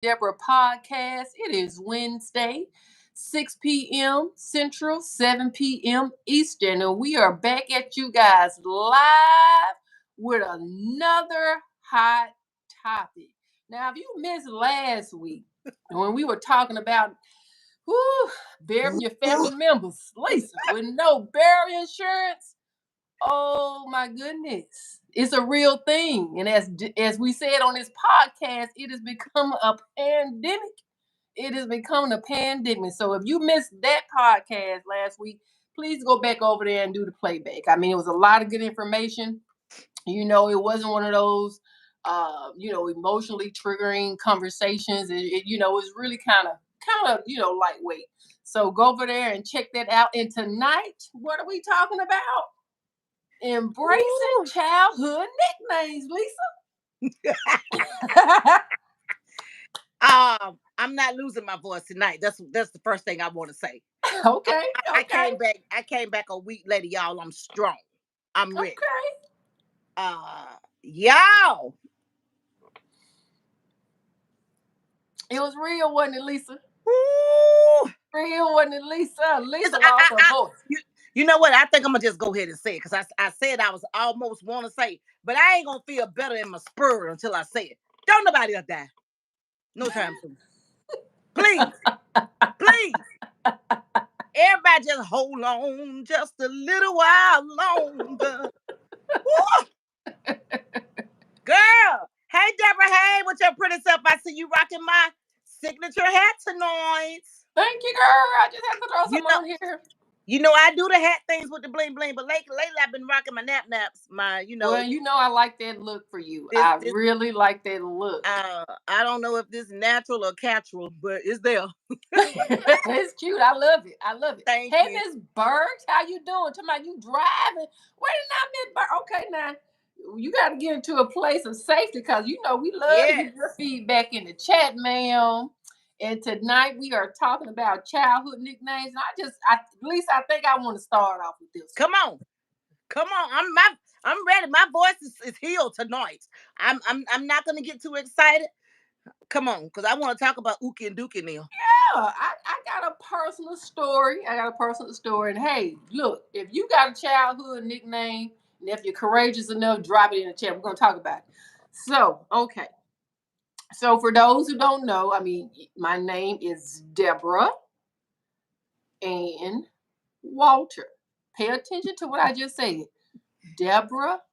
Deborah podcast. It is Wednesday, 6 p.m. Central, 7 p.m. Eastern, and we are back at you guys live with another hot topic. Now, if you missed last week when we were talking about burying your family members, Lisa, with no burial insurance, oh my goodness. It's a real thing. And as we said on this podcast, it has become a pandemic. It is becoming a pandemic. So if you missed that podcast last week, please go back over there and do the playback. I mean, it was a lot of good information. It wasn't one of those emotionally triggering conversations. It was really kind of lightweight. So go over there and check that out. And tonight, what are we talking about? Embracing childhood nicknames, Lisa. I'm not losing my voice tonight. That's the first thing I want to say. Okay. I came back a week later, y'all. I'm strong. I'm ready. Okay. Y'all. It was real, wasn't it, Lisa? Ooh. Real, wasn't it, Lisa? Lisa lost her voice. You know what? I think I'm gonna just go ahead and say it because I said I was almost want to say, but I ain't gonna feel better in my spirit until I say it. Don't nobody else die. No time soon. Please. Please. Everybody just hold on just a little while longer. Girl. Hey, Deborah. Hey, with your pretty self. I see you rocking my signature hat tonight. Thank you, girl. I just have to throw some on here. You know, I do the hat things with the bling bling, but lately I've been rocking my naps. Well, I like that look for you. I really like that look. I don't know if this is natural or casual, but it's there. It's cute. I love it. Thank you. Hey, you. Miss Bergs, how you doing? Talking you driving. Wait a minute, Miss Bergs. Okay, now you got to get into a place of safety because we love to get your feedback in the chat, ma'am. And tonight we are talking about childhood nicknames. And at least I think I want to start off with this. Come on. I'm ready. My voice is healed tonight. I'm not gonna get too excited. Come on, because I want to talk about Ookie and Dookie now. Yeah, I got a personal story. And hey, look, if you got a childhood nickname, and if you're courageous enough, drop it in the chat. We're gonna talk about it. So, okay. So for those who don't know, I mean, my name is Deborah and Walter. Pay attention to what I just said. Deborah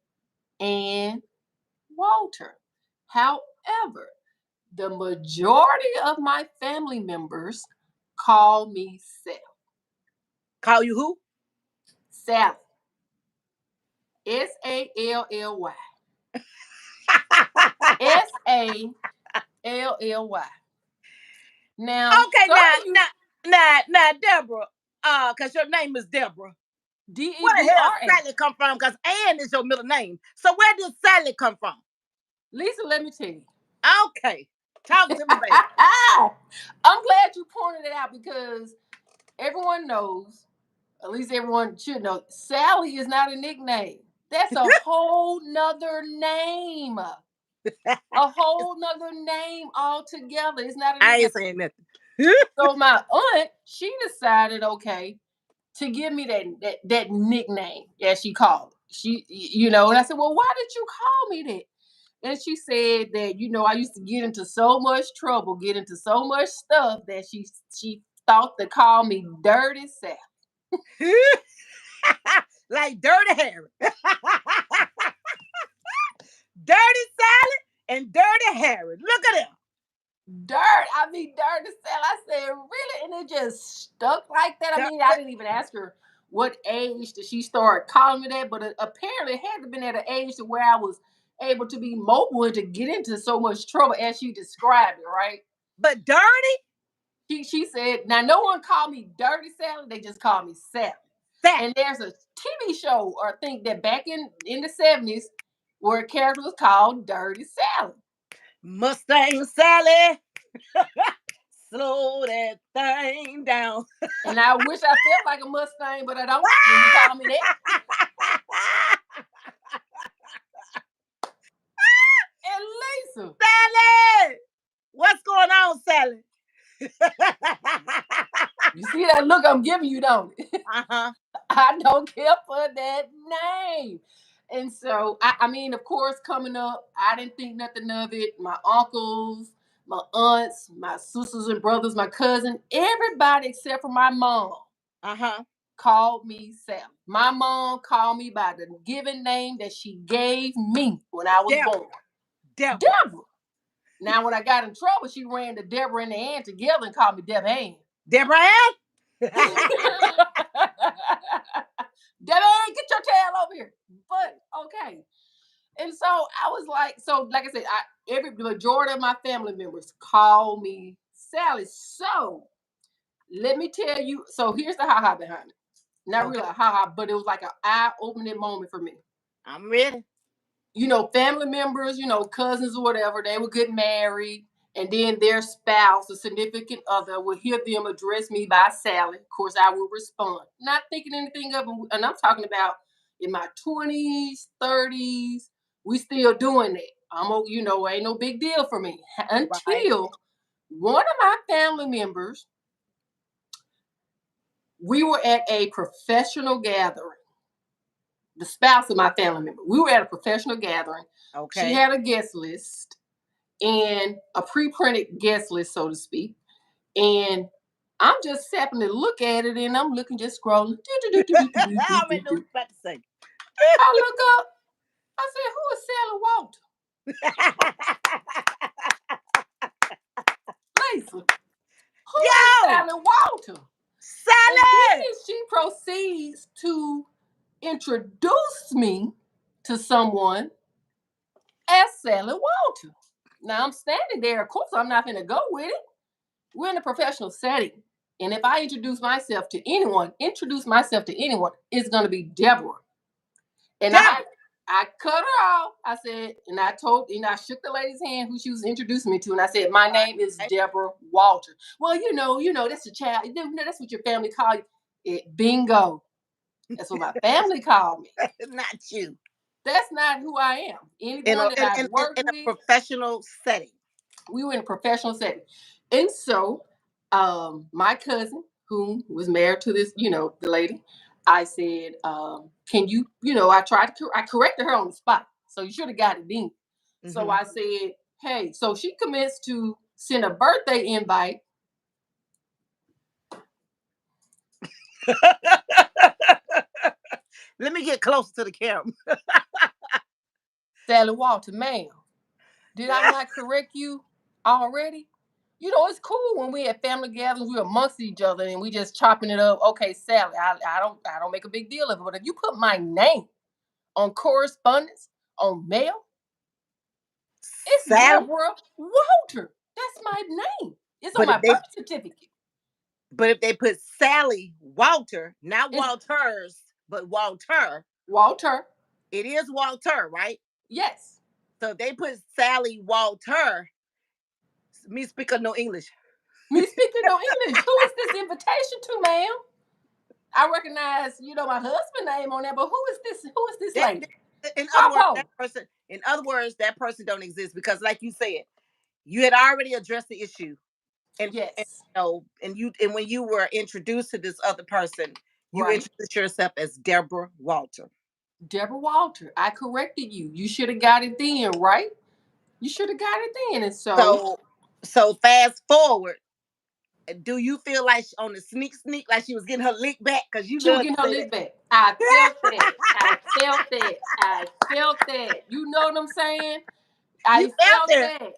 and Walter. However, the majority of my family members call me Sally. Call you who? Sally. Sally. Sally. Now, okay, now, Deborah. Because your name is Deborah. D-E-B-R-A. Where the hell Sally come from? Because Ann is your middle name. So where did Sally come from? Lisa, let me tell you. Okay. Talk to me, baby. I'm glad you pointed it out because everyone knows, at least everyone should know, Sally is not a nickname. That's a whole nother name. A whole nother name altogether. It's not a nickname. I ain't saying nothing. So my aunt, she decided, okay, to give me that nickname, as she called it. And I said, well, why did you call me that? And she said that, I used to get into so much trouble, get into so much stuff that she thought to call me Dirty Sally. Like Dirty Harry. Dirty Sally and Dirty Harry. Look at him. Dirty Sally. I said, really? And it just stuck like that. I mean, I didn't even ask her what age did she start calling me that, but apparently it had to been at an age to where I was able to be mobile and to get into so much trouble as she described it, right? But dirty? She said, now no one called me Dirty Sally, they just called me Sally. And there's a TV show, or I think that back in the 70s, where a character was called Dirty Sally. Mustang Sally. Slow that thing down. And I wish I felt like a Mustang, but I don't. When you call me that. And Lisa. Sally! What's going on, Sally? You see that look I'm giving you, don't it? Uh-huh. I don't care for that name. And so, I mean, of course, coming up, I didn't think nothing of it. My uncles, my aunts, my sisters and brothers, my cousin, everybody except for my mom Uh-huh. called me Sally. My mom called me by the given name that she gave me when I was Deborah. born. Deborah. Deborah. Now, when I got in trouble, she ran the Deborah and the Ann together and called me Deb Ann. Deborah Ann? Debbie, get your tail over here. But okay. And so I was like, so like I said, every the majority of my family members call me Sally. So let me tell you. So here's the ha behind it. Not Okay. really a ha, but it was like an eye-opening moment for me. I'm ready. Family members, cousins or whatever, they would get married, and then their spouse, a significant other, would hear them address me by Sally. Of course, I would respond, not thinking anything of them. And I'm talking about in my 20s, 30s, we still doing that. Ain't no big deal for me Right. until one of my family members, we were at a professional gathering. The spouse of my family member, we were at a professional gathering. She Okay. had a guest list and a pre-printed guest list, so to speak. And I'm just happening to look at it, and I'm looking, just scrolling. I already know what you're about to say. I look up. I said, "Who is Sally Walter?" Lisa, who is Yo! Sally Walter? And then Sally! she proceeds to introduce me to someone as Sally Walter. Now I'm standing there. Of course, I'm not going to go with it. We're in a professional setting. And if I introduce myself to anyone, it's going to be Deborah. And Deborah! I cut her off. I said, I shook the lady's hand who she was introducing me to. And I said, my name is Right. Deborah Walter. Well, that's your child. That's what your family call you. Bingo. That's what my family called me. Not you. That's not who I am. In Anyone a that in, I've in, in worked in a with, professional setting. we were in a professional setting. And so, my cousin, who was married to this, the lady, I said, can you, I corrected her on the spot. So you should have got it then. So Mm-hmm. I said, hey, so she commenced to send a birthday invite. Let me get closer to the camera. Sally Walter, ma'am, did I not correct you already? It's cool when we at family gatherings, we're amongst each other and we just chopping it up. Okay, Sally, I don't make a big deal of it. But if you put my name on correspondence, on mail, it's Sally. Deborah Walter. That's my name. It's on But my if they birth certificate. but if they put Sally Walter, not It's Walters, but Walter, Walter. it is Walter, right? Yes. So if they put Sally Walter, me speaking no English. Me speaking no English. Who is this invitation to, ma'am? I recognize, my husband's name on there, but who is this? Who is this That, lady? in other words, Papa. that person. In other words, that person don't exist because, like you said, you had already addressed the issue, and Yes. and when you were introduced to this other person, you Right. introduced yourself as Deborah Walter. Deborah Walter. I corrected you. You should have got it then, right? You should have got it then. And so So, so fast forward. Do you feel like on the sneak like she was getting her lick back? Because you she was love to getting her say lick back. I that. felt that. I felt that. I felt that. You know what I'm saying? You I felt felt it. that.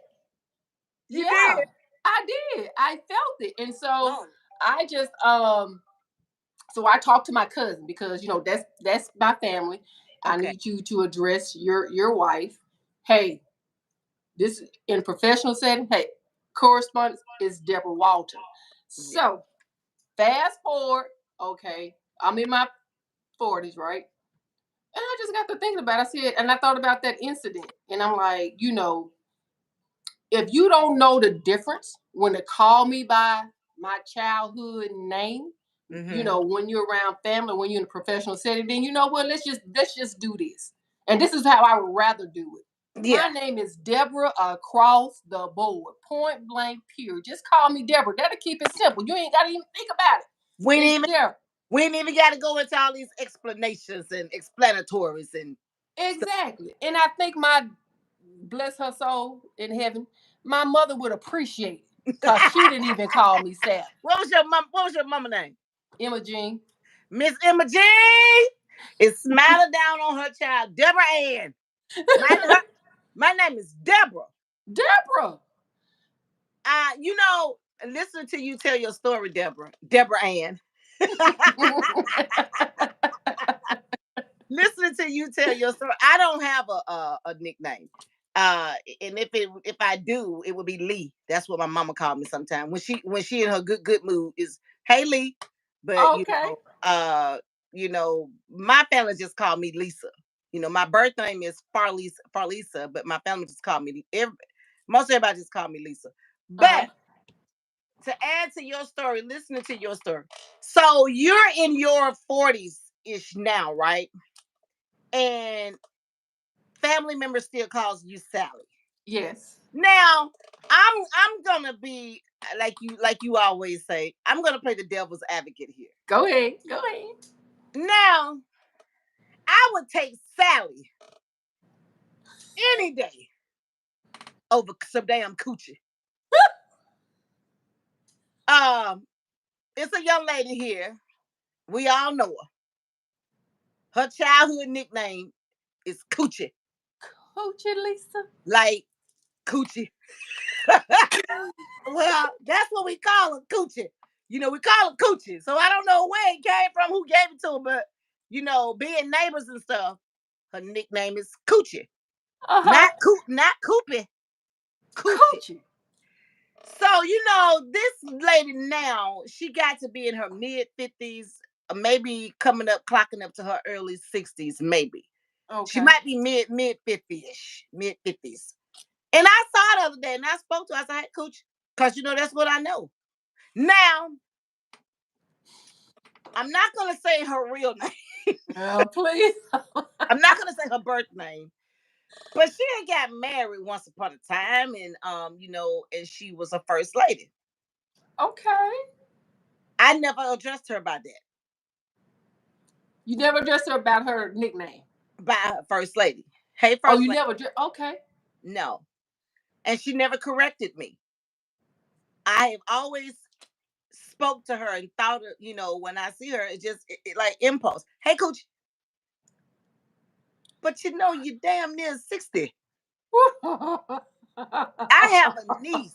You did. Yeah, I did. I felt it. And so Oh, I just so I talked to my cousin because that's my family. I okay. need you to address your wife. Hey, this is in a professional setting. Hey, correspondence is Deborah Walter. Yeah. So fast forward, okay, I'm in my 40s, right? And I just got to thinking about it. I said, and I thought about that incident. And I'm like, if you don't know the difference when to call me by my childhood name, Mm-hmm. when you're around family, when you're in a professional setting, then you know what? Let's just do this. And this is how I would rather do it. My Yeah. name is Deborah across the board. Point blank period. Just call me Deborah. That'll keep it simple. You ain't gotta even think about it. We ain't It's even Deborah. we ain't even got to go into all these explanations and explanatories and stuff. Exactly. And I think my bless her soul in heaven, my mother would appreciate it. Cause she didn't even call me Sally. What was your mama name? Emma Jean. Miss Emma Jean is smiling down on her child, Deborah Ann. My my name is Deborah. Deborah. You know, listen to you tell your story, Deborah. Deborah Ann. Listening to you tell your story. I don't have a nickname. Uh, and if I do, it would be Lee. That's what my mama called me sometimes. When she in her good mood is hey Lee. But Okay. you know, my family just called me Lisa. You know, my birth name is Farlisa, but my family just called me most everybody just called me Lisa. Uh-huh. But to add to your story, listening to your story. So you're in your 40s ish now, right? And family member still calls you Sally. Yes. Now, I'm gonna be like you always say. I'm gonna play the devil's advocate here. Go ahead. Go ahead. Now, I would take Sally any day over some damn coochie. Um, it's a young lady here. We all know her. Her childhood nickname is Coochie, Hoochie Lisa. like Coochie. Well, that's what we call her, Coochie. You know, we call her Coochie. So I don't know where it came from, who gave it to her, but being neighbors and stuff, her nickname is Coochie. Uh-huh. Not Coopy, Coochie. Coochie. So, this lady now, she got to be in her mid 50s, maybe coming up, clocking up to her early 60s, maybe. She Okay. might be mid 50ish, mid 50s. And I saw her the other day and I spoke to her. I said, hey, Coochie, because that's what I know. Now, I'm not gonna say her real name. Please. I'm not gonna say her birth name. But she had got married once upon a time, and and she was a first lady. Okay. I never addressed her about that. You never addressed her about her nickname. By her first lady. Hey, Oh, first you lady. never okay. No. And she never corrected me. I have always spoke to her and thought, when I see her, it just like impulse. Hey, coach, but you damn near 60. I have a niece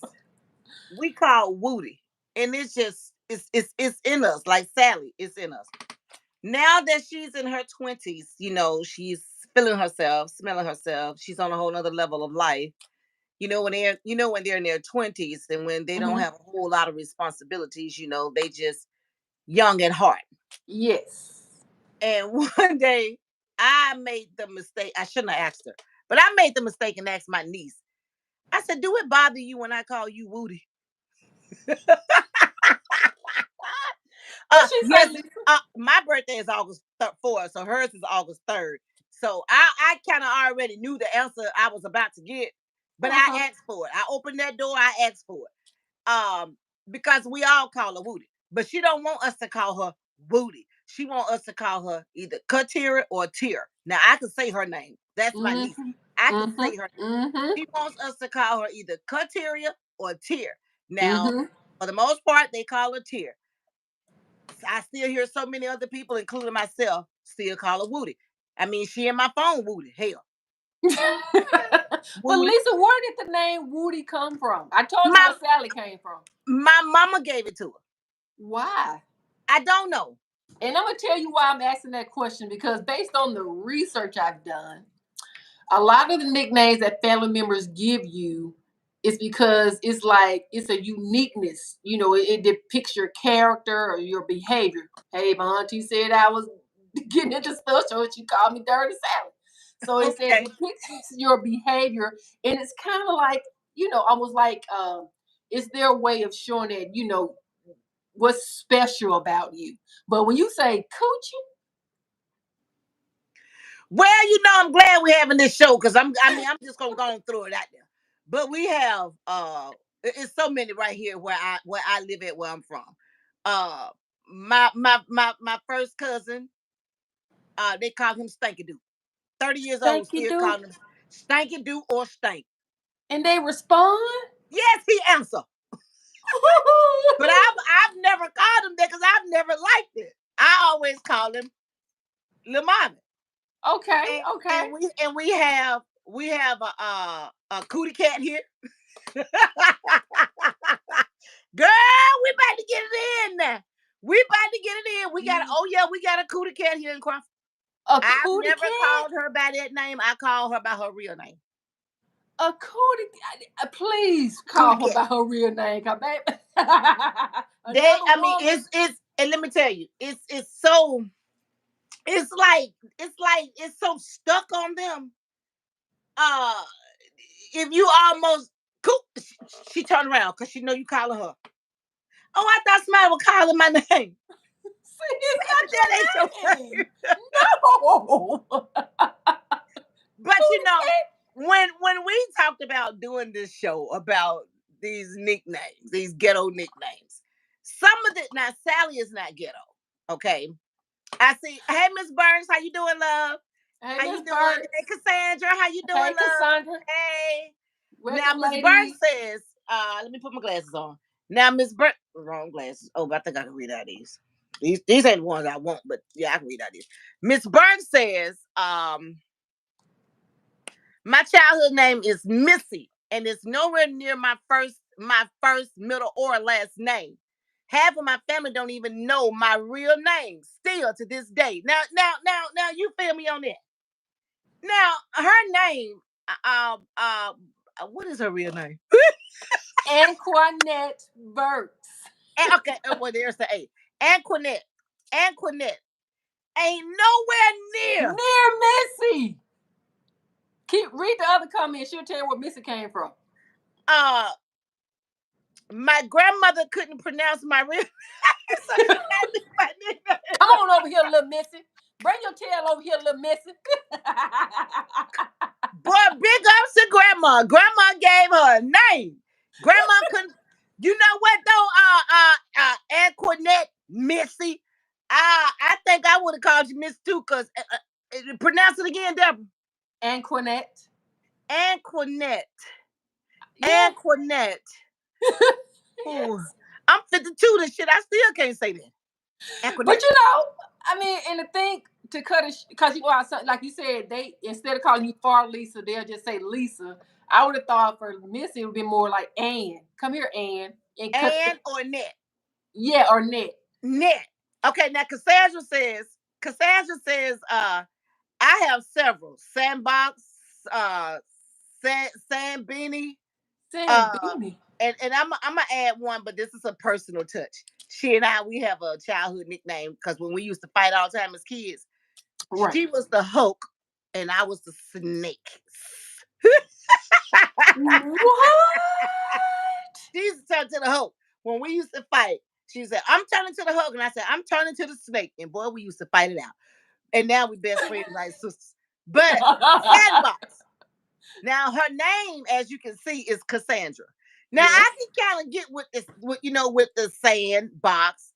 we call Woody, and it's just it's in us, like Sally, it's in us. Now that she's in her 20s, she's feeling herself, smelling herself. She's on a whole nother level of life. When they're in their 20s and when they don't Mhm. have a whole lot of responsibilities, they just young at heart. Yes. And one day I made the mistake. I shouldn't have asked her, but I made the mistake and asked my niece. I said, "Do it bother you when I call you Woody?" What she say, Yes. Lisa? My birthday is August 4th, so hers is August 3rd. So I kind of already knew the answer I was about to get, but I Uh-huh. asked for it. I opened that door. I asked for it. Because we all call her Woody, but she don't want us to call her Woody. She want us to call her either Katira or Tier. Now I can say her name. That's my niece. Mm-hmm. I can Mm-hmm. say her. Mm-hmm. She wants us to call her either Katiria or Tier. Now, Mm-hmm. for the most part, they call her Tier. I still hear so many other people, including myself, still call her Woody. I mean, she in my phone, Woody. Hell, But Woody. Lisa, where did the name Woody come from? I told you My where Sally came from. my mama gave it to her. Why? I don't know. And I'm gonna tell you why I'm asking that question because based on the research I've done, a lot of the nicknames that family members give you is because it's like it's a uniqueness. It depicts your character or your behavior. Hey, my auntie said I was getting into stuff, so she called me Dirty Sally. So it said Okay. depicts your behavior, and it's kind of like almost like it's their way of showing that what's special about you. But when you say coochie, Well, I'm glad we're having this show because I'm just gonna go on through it out there. But we have it's so many right here where I live at where I'm from. Uh my first cousin, they call him Stanky Doo. 30 years old, Thank you, still do. calling him Stanky Doo or Stank. And they respond. Yes, he answer. But I've never called him that because I've never liked it. I always call him Lil Mommy. Okay, And okay. we have a cootie cat here. Girl, we about to get it in now. We about to get it in. We got a cootie cat here in Crawford. A I've cootie never cat? called her by that name. I call her by her real name. A cootie cat? Please Cootie call her cat. by her real name, cause baby. They Another I mean woman. it's and let me tell you, it's so it's so stuck on them. Uh if you almost cool, she turned around because she know you calling her. Oh, I thought somebody was calling my name. See, it's Baby, that ain't your not your name. name. No. But Cootie cat? when we talked about doing this show about these nicknames, these ghetto nicknames, some of it now Sally is not ghetto. Okay. I see. Hey, Miss Burns, how you doing, love? Hey, How Miss you doing? Hey, Burks. Cassandra, how you doing, Hey, love? Cassandra. Hey. Now, Welcome, Miss Burns ladies. says, let me put my glasses on. Now, Miss Burns, wrong glasses. Oh, but I think I can read out these. These ain't the ones I want, but yeah, I can read out these. Miss Burns says, my childhood name is Missy, and it's nowhere near my first, middle, or last name. Half of my family don't even know my real name still to this day. Now, you feel me on that? Now, her name, what is her real name? Anquanette Burks. Okay, well, there's the A. Anquinette. Anquinette ain't nowhere near. Near Missy. Keep read the other comments. She'll tell you where Missy came from. Uh, my grandmother couldn't pronounce my real name, so she had me my nickname. Come on over here, little Missy. Bring your tail over here, little Missy. Boy, big ups to grandma. Grandma gave her a name. Grandma couldn't. You know what though? Antoinette, Missy. I think I would have called you Miss too, cause pronounce it again, Deborah. Anquanette. Antoinette. Yeah. Antoinette. Ooh, Yes. I'm 52. This shit, I still can't say that. But Antoinette. you know, I mean, and the thing to cut it, because you are like you said, they instead of calling you Far Lisa, they'll just say Lisa. I would have thought for Missy it would be more like Ann. Come here, Ann, and cut. And or net. Yeah, or Net. Net. Okay, now Cassandra says, I have several. Sandbox, uh, Sand Beanie, Sam uh, Beanie. and I'm gonna add one, but this is a personal touch. She and I, we have a childhood nickname because when we used to fight all the time as kids, Right. she was the Hulk and I was the Snake. What? She used to turn to the Hulk when we used to fight. She said, "I'm turning to the Hulk," and I said, "I'm turning to the Snake." And boy, we used to fight it out. And now we best friends like sisters. But Sandbox. Now her name, as you can see, is Cassandra. Now Yes. I can kind of get with this, with the Sandbox.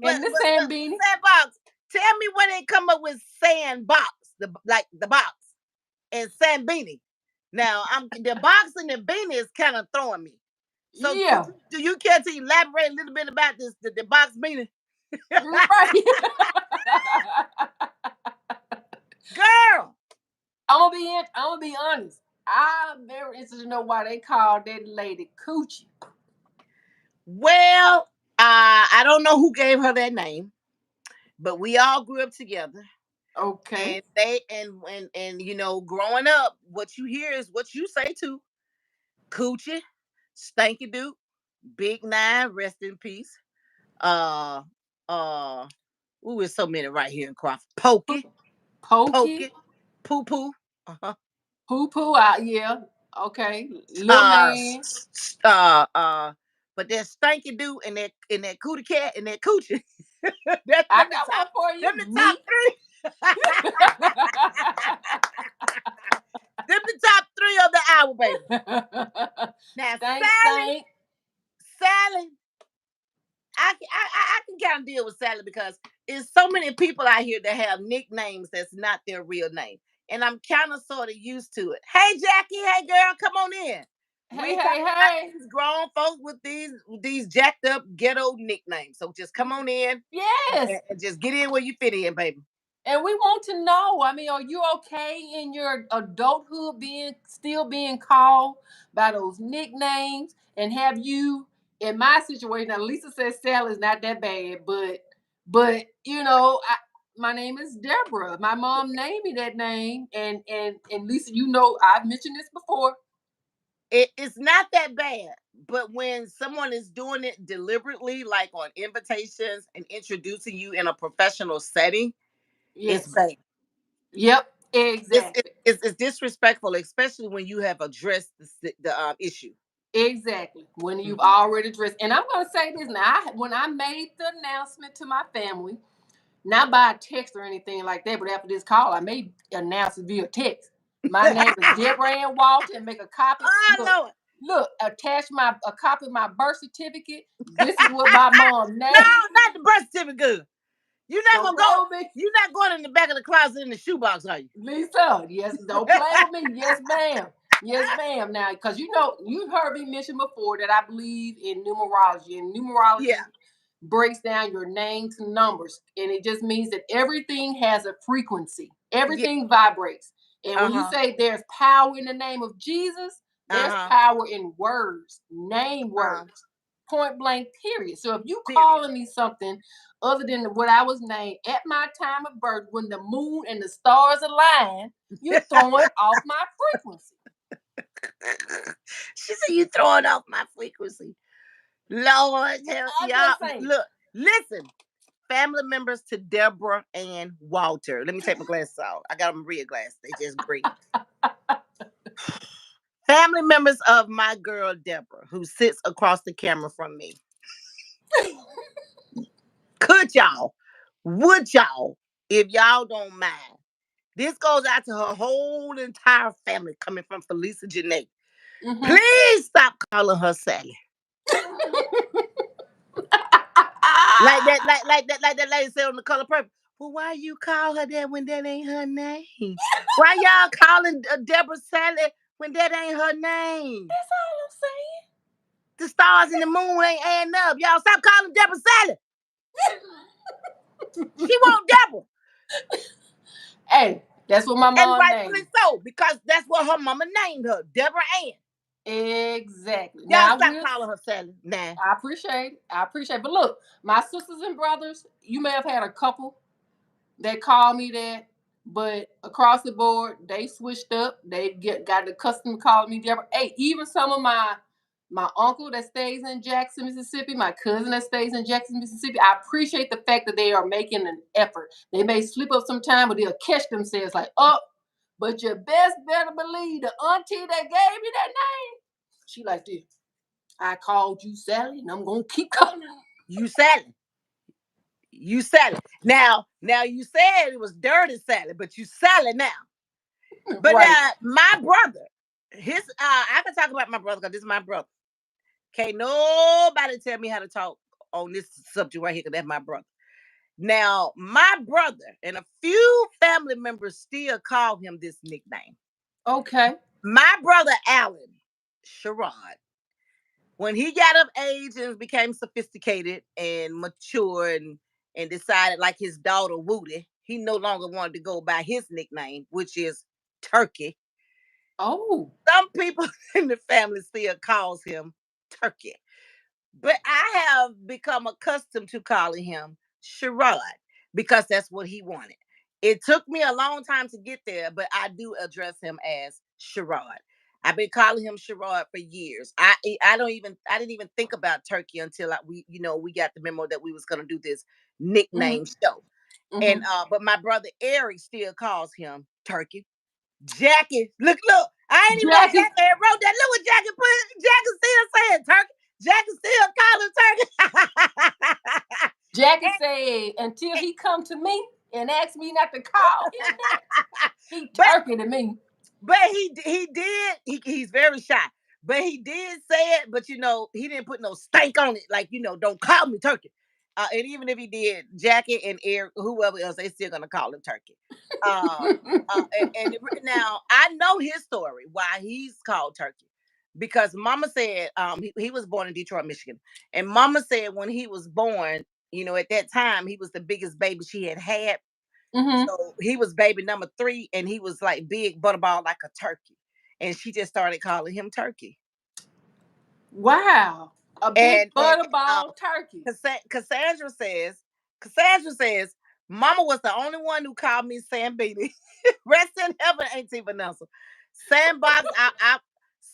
But And the but Sam Beanie. Sandbox. Tell me where they come up with Sandbox, the box, and Sandbeanie. Now I'm the box and the beanie is kind of throwing me. So Yeah. do you care to elaborate a little bit about the box beanie? Right. Girl. I'm gonna be honest. I'm very interested to know why they called that lady Coochie. Well, I don't know who gave her that name, but we all grew up together. Okay. And they and growing up, what you hear is what you say too. Coochie, Stanky Duke, Big Nine, rest in peace. Uh uh ooh, there's so many right here in Crawford. Pokey, Pokey, Pokey, Poo Poo. Uh-huh. Poo Poo out, yeah. Okay. Little Uh, man. but that Stanky Duke and that Cootie Cat and that Coochie. That's I them the got top one for them you. the top Meat. three. Them the top three of the hour, baby. Now, Stank, Sally, stank. Sally, I can kind of deal with Sally because there's so many people out here that have nicknames that's not their real name. And I'm kind of sort of used to it. Hey, Jackie. Hey, girl, come on in. We Hey, ain't talking hey, about hey. these grown folks with these jacked up ghetto nicknames. So just come on in Yes. and just get in where you fit in, baby. And we want to know. I mean, are you okay in your adulthood being called by those nicknames? And have you, in my situation, now Lisa says Sally's not that bad, but my name is Deborah. My mom named me that name, and Lisa, I've mentioned this before. It's not that bad. But when someone is doing it deliberately, like on invitations and introducing you in a professional setting, it's Yes. bad. Yep. It's, Exactly. it's disrespectful, especially when you have addressed the issue. Exactly. When you've Mhm. already dressed. And I'm going to say this now. When I made the announcement to my family, not by a text or anything like that, but after this call, I may announce it via text. My name is Deborah Ann Walter, and make a copy. Oh Lord. Look, attach a copy of my birth certificate. This is what my mom No, named. not the birth certificate. You're not Don't gonna play go. with me. You're not going in the back of the closet in the shoebox, are you? Lisa, yes, don't play with me. Yes, ma'am. Yes, ma'am. Now, because you heard me mention before that I believe in numerology, and Yeah. numerology breaks down your name to numbers, and it just means that everything has a frequency. Yeah. Everything vibrates. And Uh when you huh. say there's power in the name of Jesus, Uh there's huh. power in words, name Uh words, point blank, period. So if you Period. calling me something other than what I was named at my time of birth, when the moon and the stars align, you're throwing off my frequency. She said you throwing off my frequency. Lord, hell, I'm y'all. just saying. Look, listen. Family members to Deborah and Walter. Let me take my glasses off. I got them real glasses. They just green. Family members of my girl Deborah, who sits across the camera from me. Could y'all, would y'all, if y'all don't mind, this goes out to her whole entire family coming from Felisa Janae. Mhm. Please stop calling her Sally. Like that lady said on The Color Purple. Well, why you call her that when that ain't her name? Why y'all calling Deborah Sally when that ain't her name? That's all I'm saying. The stars and the moon ain't adding up. Y'all stop calling Deborah Sally. She want Deborah. Hey, that's what my And mom rightfully named. so, because that's what her mama named her, Deborah Ann. Exactly. Y'all Now I stop will. calling her Sally. Nah. I appreciate it. I appreciate it. But look, my sisters and brothers, you may have had a couple that call me that, but across the board, they switched up. They got accustomed to calling me Deborah. Hey, even some of my uncle that stays in Jackson, Mississippi, my cousin that stays in Jackson, Mississippi, I appreciate the fact that they are making an effort. They may slip up sometime, but they'll catch themselves like, oh, but you best better believe the auntie that gave me that name. She like this. I called you Sally, and I'm gonna keep calling you. You Sally. You Sally. Now you said it was dirty Sally, but you Sally now. But Right. my brother, I can talk about my brother because this is my brother. Can't nobody tell me how to talk on this subject right here because that's my brother. Now, my brother and a few family members still call him this nickname. Okay. My brother Alan Sherrod, when he got of age and became sophisticated and mature and decided, like his daughter Woody, he no longer wanted to go by his nickname, which is Turkey. Oh. Some people in the family still calls him Turkey. But I have become accustomed to calling him Sherrod because that's what he wanted. It took me a long time to get there, but I do address him as Sherrod. I've been calling him Sherrod for years. I didn't even think about Turkey until we got the memo that we was gonna do this Mm-hmm. nickname show. And Mm-hmm. but my brother Eric still calls him Turkey. Jackie, look, I ain't even know Jackie. Jackie had wrote that. Look what Jackie put. Jackie still saying Turkey. Jackie still calling Turkey. Jackie said, until he come to me, and asked me not to call him that. He But turkey to me. but he did. He's very shy. But he did say it. But he didn't put no stank on it. Like don't call me turkey. And even if he did, Jackie and Eric, whoever else, they still gonna call him turkey. Uh, now I know his story why he's called turkey. Because Mama said he was born in Detroit, Michigan, and Mama said when he was born, at that time he was the biggest baby she had had. Mm-hmm. So he was baby number 3, and he was like big butterball like a turkey. And she just started calling him turkey. Wow. A big And butterball turkey. Cassandra says, Mama was the only one who called me Sandbeanie. Rest in heaven, Auntie Vanessa. Sandbox,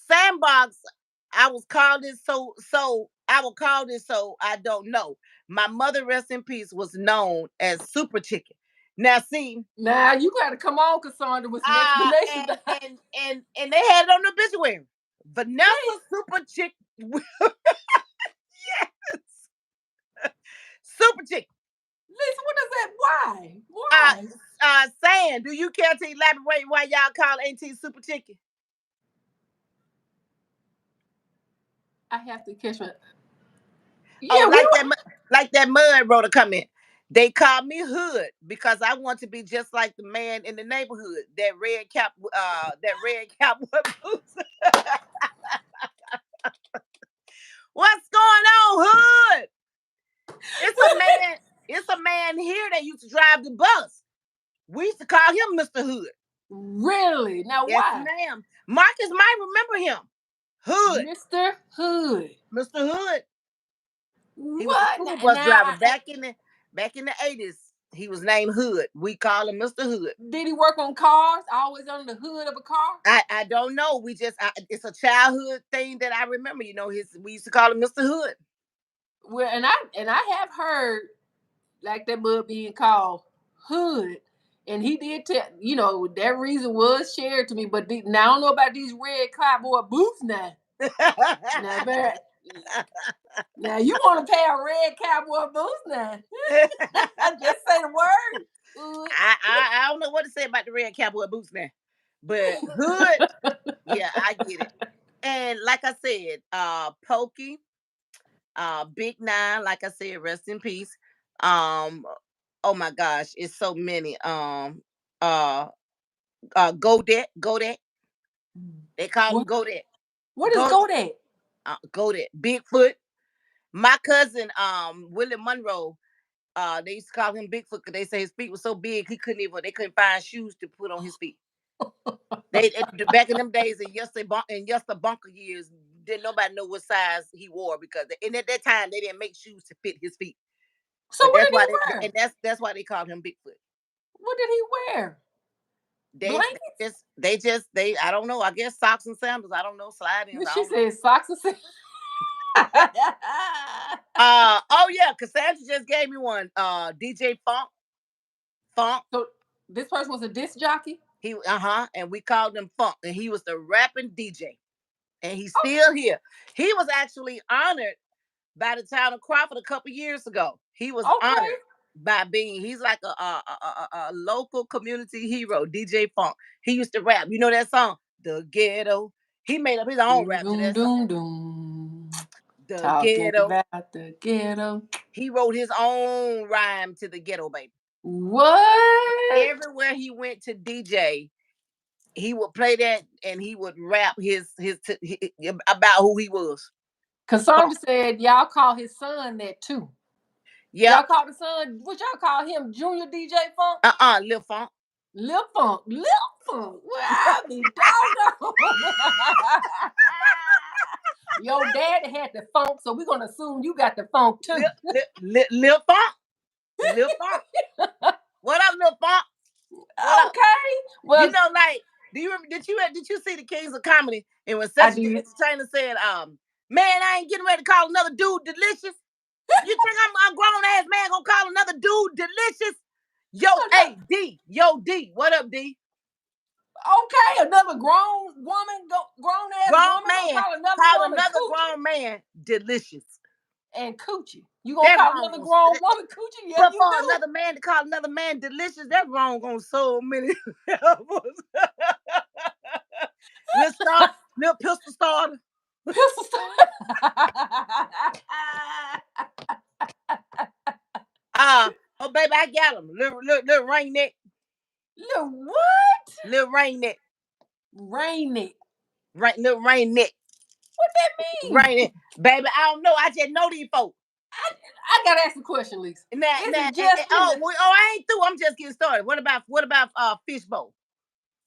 Sandbox, I was called it so I will call this so I don't know. My mother, rest in peace, was known as Super Chicken. Now see, Now you gotta come on, Cassandra, with some explanation. and they had it on the obituary. Vanessa Super Chick. Yes. Super Chick. Listen, what is that? Why? Why? Saying, do you care to elaborate why y'all call Auntie Super Chicken? I have to catch my. Oh, Yeah, we like that mud wrote a comment. They call me Hood because I want to be just like the man in the neighborhood. That red cap with boots. What's going on, Hood? It's a man here that used to drive the bus. We used to call him Mr. Hood. really? Now Yes, why? ma'am. Marcus might remember him. Hood. Mr. Hood. Mr. Hood. He was a What? school bus Now, driver back in the 80s. He was named Hood. We call him Mr. Hood. did he work on cars? Always on the hood of a car? I don't know. It's a childhood thing that I remember. We used to call him Mr. Hood. Well, and I have heard like that bud being called Hood. And he did tell, that reason was shared to me. But now I don't know about these red cowboy boots now. Now, man, now you want to pay a red cowboy boots now. I just say the word. Hood. I don't know what to say about the red cowboy boots now. But Hood, yeah, I get it. And like I said, Pokey, Big Nine, like I said, rest in peace. Oh my gosh, it's so many. Uh, Godet. They call him What, Godet. what is Go, Godet? Godet. Bigfoot. My cousin, Willie Monroe, they used to call him Bigfoot because they say his feet were so big they couldn't find shoes to put on his feet. Back in them days in Yester Bunker years, didn't nobody know what size he wore because at that time they didn't make shoes to fit his feet. So But what that's did he why wear? that's why they called him Bigfoot. What did he wear? They Blankets? they I don't know. I guess socks and sandals. I don't know, slide-ins. I She don't know. said socks and sandals. Oh yeah, Cassandra just gave me one. DJ Funk. So this person was a disc jockey? And we called him Funk, and he was the rapping DJ, and he's still here. He was actually honored by the town of Crawford a couple years ago. He was Okay. honored by he's like a local community hero, DJ Funk. He used to rap. You know that song, The Ghetto? He made up his own Doom, rap to doom, that song, doom, doom. The Talking Ghetto. about the ghetto. He wrote his own rhyme to The Ghetto, baby. What? Everywhere he went to DJ, he would play that and he would rap about who he was. Cassandra said y'all call his son that too. Yep. Y'all call the son, what y'all call him? Junior DJ Funk? Lil Funk. Lil Funk. Lil Funk. Well, I be doggone. Your daddy had the funk, so we're gonna assume you got the funk too. Lil Funk. Lil Funk. What up, Lil Funk? What up? Okay. Well, Like, did you see the Kings of Comedy? And when I Cedric the did. Entertainer said, man, I ain't getting ready to call another dude delicious. You think I'm a grown ass man gonna call another dude delicious? Yo, hey, D, what up, D? Okay, another grown woman, grown ass Grown woman man gonna call another called woman another coochie. grown man delicious. and coochie. You gonna That call wrong another on grown woman coochie? Yeah, but you for do. another man to call another man delicious, that's wrong on so many levels. Let's start little pistol starter. Pistol Oh baby, I got him. Little rain neck. Little what? Little rain neck. Rain it. Right, little rain neck. What that mean? Rain neck. Baby, I don't know. I just know these folks. I gotta ask a question, Lisa. Is Now, it just in the I ain't through. I'm just getting started. What about fishbowl?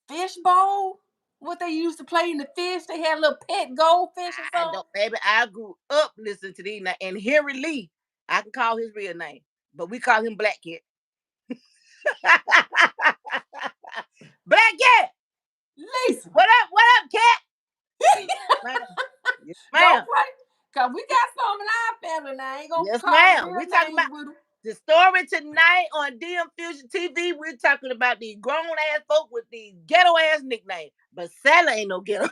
fish bowl? What they used to play in the fish? They had a little pet goldfish or I something? don't, baby. I grew up listening to these now. And Henry Lee, I can call his real name, but we call him Black Cat. Black Cat. Lisa. What up? What up, Cat? Ma'am. Yes, Don't ma'am. play. Cause we got some in our family now. I ain't gonna Yes, call ma'am. real We talking names about with them. the story tonight on DM Fusion TV. We're talking about these grown ass folk with these ghetto ass nicknames. But Sally ain't no ghetto.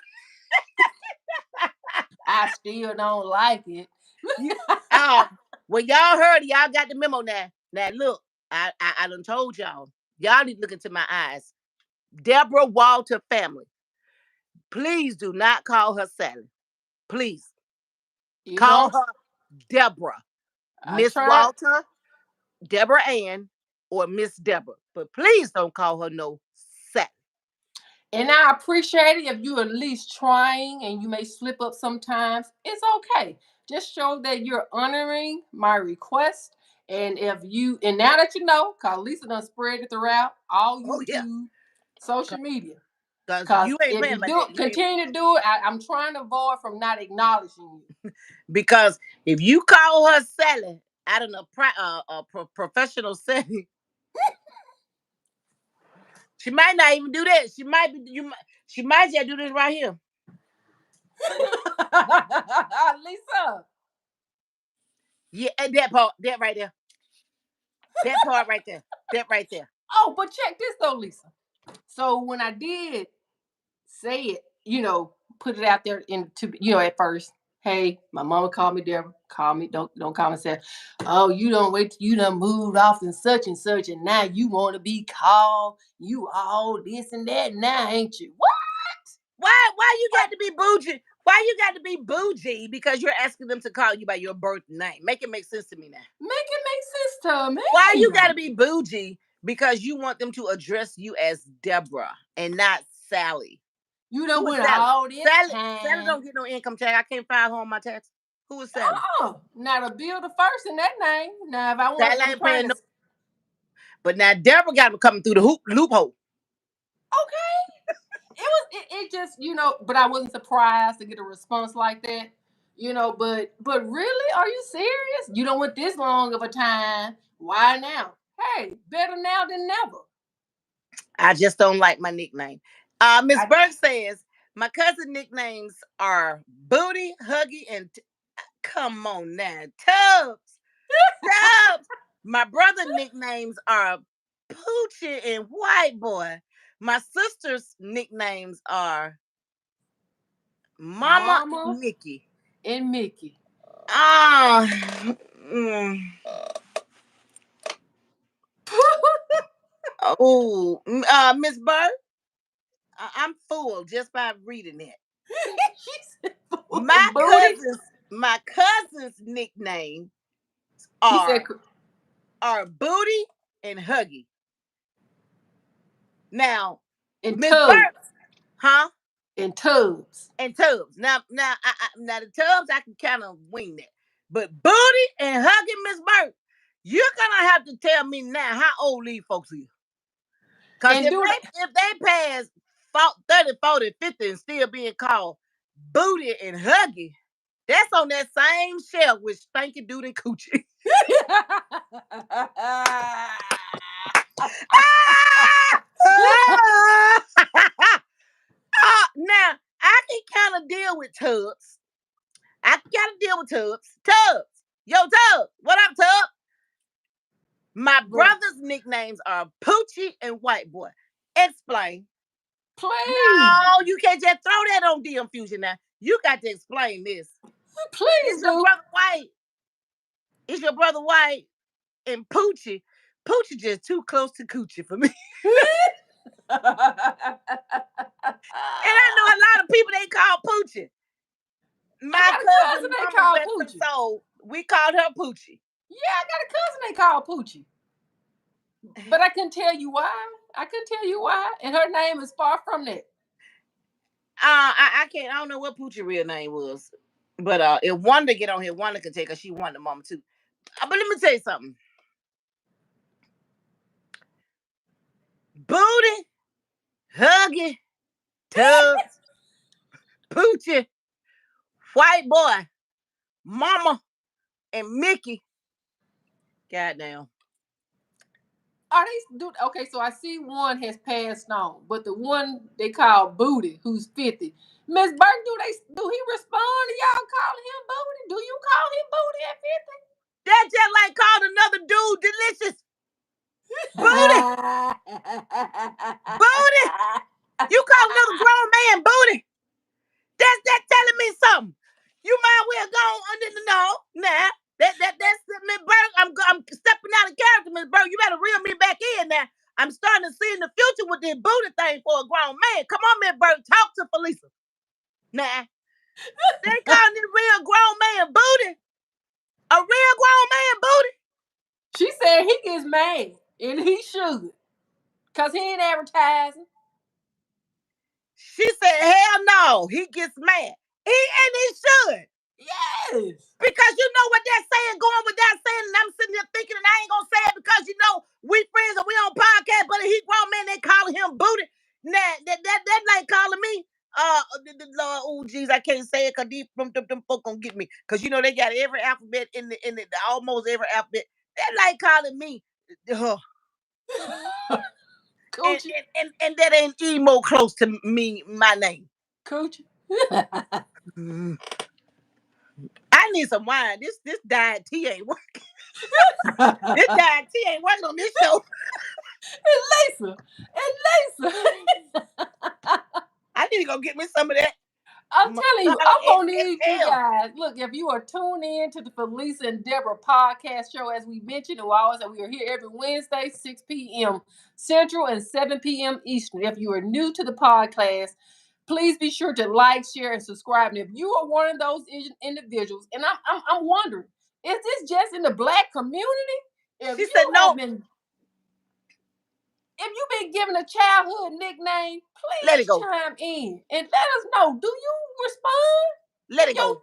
I still don't like it. Well, y'all heard it. Y'all got the memo now. Now look, I done told y'all. Y'all need to look into my eyes. Deborah Walter family. Please do not call her Sally. Please. You Call don't. her Deborah. I Miss tried. Walter, Deborah Ann, or Miss Deborah. But please don't call her no Sally. And I appreciate it if you at least trying and you may slip up sometimes. It's okay. Just show that you're honoring my request. And if you and now that you know, cause Lisa done spread it throughout all Oh yeah. YouTube, social media. Because Cause you ain't if playing you about do that. continue to do it, I'm trying to avoid from not acknowledging you. Because if you call her Sally out in a professional setting, she might not even do that. She might be she might just do this right here. Lisa. Yeah, and that part, that right there. That part right there. That right there. Oh, but check this though, Lisa. So when I did say it, put it out there into at first. Hey, my mama called me Deborah. Call me. Don't call me say, oh, you don't wait till you done moved off and such, and now you want to be called. You all this and that now, ain't you? What? Why you got to be bougie? Why you got to be bougie? Because you're asking them to call you by your birth name. Make it make sense to me now. Make it make sense to me. Why you got to be bougie? Because you want them to address you as Deborah and not Sally. You done Who is went Sally? all this Sally time. don't get no income tax. I can't file her on my tax. Who is Sally? Now to build the first in that name. Now if I wanted Sally them ain't trying paying to no. But now Deborah got them coming through the loophole. okay. It just but I wasn't surprised to get a response like that. But really, are you serious? You don't want this long of a time. Why now? Hey, better now than never. I just don't like my nickname. Miss I, Burke says my cousin nicknames are Booty, Huggy, and come on now, Tubbs. Tubbs. My brother nicknames are Poochie and White Boy. My sister's nicknames are Mama Mama and Mickey. and Mickey. Ah, mm, oh, Miss Burke, I'm full just by reading it. She said, My booty. cousins, my cousins' nicknames She said, are Booty and Huggy. Now, in Miss Burke, tubs. huh? In tubs. And Tubbs. Now the Tubbs I can kind of wing that, but Booty and Huggy, Miss Burke, you're gonna have to tell me now how old these folks are. Cause And do they if they pass 30, 40, 50 and still being called Booty and Huggy, that's on that same shelf with Stinky Dude and Coochie. Now I can kind of deal with Tubbs. I gotta deal with Tubbs. Tubbs. Yo, Tubbs. What up, Tubbs? My Bruh, brother's nicknames are Poochie and White Boy. Explain. please. No, you can't just throw that on DM Fusion now. You got to explain this. Please Is your do. brother white? Is your brother white? And Poochie just too close to Coochie for me. And I know a lot of people they call Poochie. I My got a cousin cousin, they mama, call rest her Poochie. soul, we called her Poochie. Yeah, I got a cousin they call Poochie. But I couldn't tell you why. I couldn't tell you why. And her name is far from that. I can't. I don't know what Poochie real name was, but if Wanda get on here, Wanda can take her. She Wanda mama too. But let me tell you something. Booty, Huggy, Tubbs, Poochie, White Boy, Mama, and Mickey. Goddamn. Are they okay? So I see one has passed on, but the one they call Booty, who's 50. Miss Burke, do he respond to y'all calling him Booty? Do you call him Booty at 50? That just like called another dude delicious. Booty, booty. You call another grown man booty. That's telling me something. You might well go under the no. Nah, that's Miss Burke. I'm stepping out of character, Miss Burke. You better reel me back in now. I'm starting to see in the future with this booty thing for a grown man. Come on, Miss Burke, talk to Felisa. Nah, they calling this real grown man booty. A real grown man booty. She said he gets mad, and he should, cause he ain't advertising. She said, hell no, he gets mad. He should. Yes. Because you know what that saying going with that saying, and I'm sitting there thinking, and I ain't gonna say it because you know we friends and we on podcast, but he grown man, they calling him booty. Nah, that like calling me. Oh geez, I can't say it because these them folk gonna get me. Cause you know they got every alphabet in the almost every alphabet. That like calling me. Uh, and, Coochie. and that ain't emo close to me, my name. Coochie. Mm. I need some wine. This diet tea ain't working. This diet tea ain't working on this show. And Lisa. I need to go get me some of that. I'm telling you, I'm gonna need you SL. guys. Look, if you are tuned in to the Felisa and Deborah podcast show, as we mentioned, we always say we are here every Wednesday, 6 p.m. Central and 7 p.m. Eastern. If you are new to the podcast, please be sure to like, share, and subscribe. And if you are one of those individuals, and I'm wondering, is this just in the Black community? If She you said have no. been if you've been given a childhood nickname, Let it please go. chime in and let us know. Do you respond Let to it go.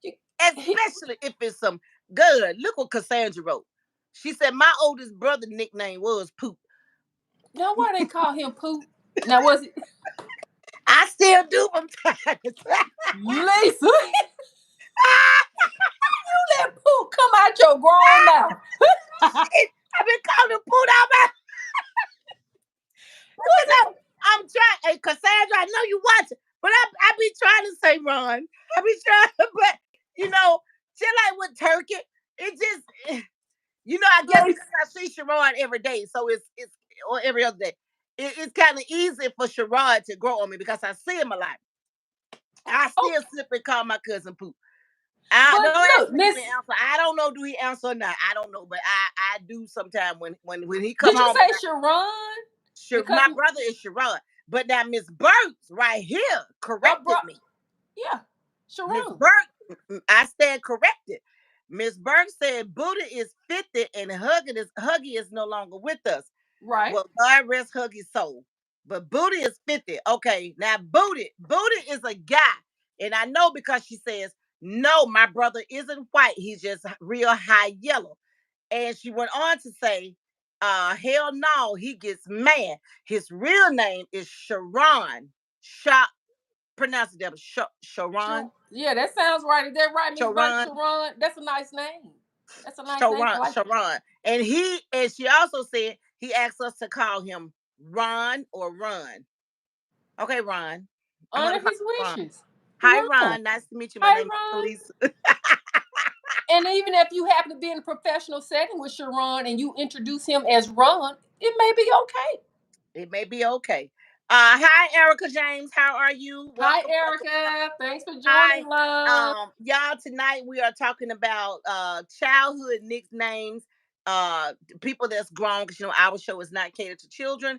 your? Especially if it's some good. Look what Cassandra wrote. She said my oldest brother nickname was Poop. Now, why they call him Poop? Now, was it I still do from time to time. Lisa? You let Poop come out your grown mouth. I've been calling Poop out my. Was it? I'm trying. Hey, Cassandra, I know you watching, but I be trying to say Ron. I be trying, but you know, just like with Turkey, it just, I guess Lisa. because I see Sharon every day, so it's or every other day. It's kind of easy for Sharon to grow on me because I see him a lot. I still Okay. slip and call my cousin Poop. I But don't ask look, him to give Miss, me an answer. I don't know do he answer or not. I don't know, but I do sometime when he come did you home. say Sharon? Because My brother is Sharon. But now Miss Burks right here bro, corrected me. yeah, Miss Sharon. Burke, I stand corrected. Miss Burke said Buddha is 50 and Huggy is no longer with us. Right. Well, God rest Huggy's soul. But Buddha is 50. Okay, now Buddha is a guy. And I know because she says, no, my brother isn't white. He's just real high yellow. And she went on to say, hell no, he gets mad. His real name is Sharon. Pronounce it, Deborah. Sharon. Yeah, that sounds right. Is that right, Miss Burke? Sharon. Sharon. That's a nice name. That's a nice name. I Sharon. like it. Sharon. And she also said he asked us to call him Ron or Run. Okay, Ron. I'm gonna Honor call his him Ron. wishes. Hi, Ron. Ron. Nice to meet you. My Hi, name is Ron. Police. And even if you happen to be in a professional setting with Sharon and you introduce him as Ron, it may be okay. It may be okay. Hi, Erica James. How are you? Hi, Welcome, welcome. Erica. Thanks for Hi. joining, love. Y'all, tonight we are talking about childhood nicknames, people that's grown, because our show is not catered to children.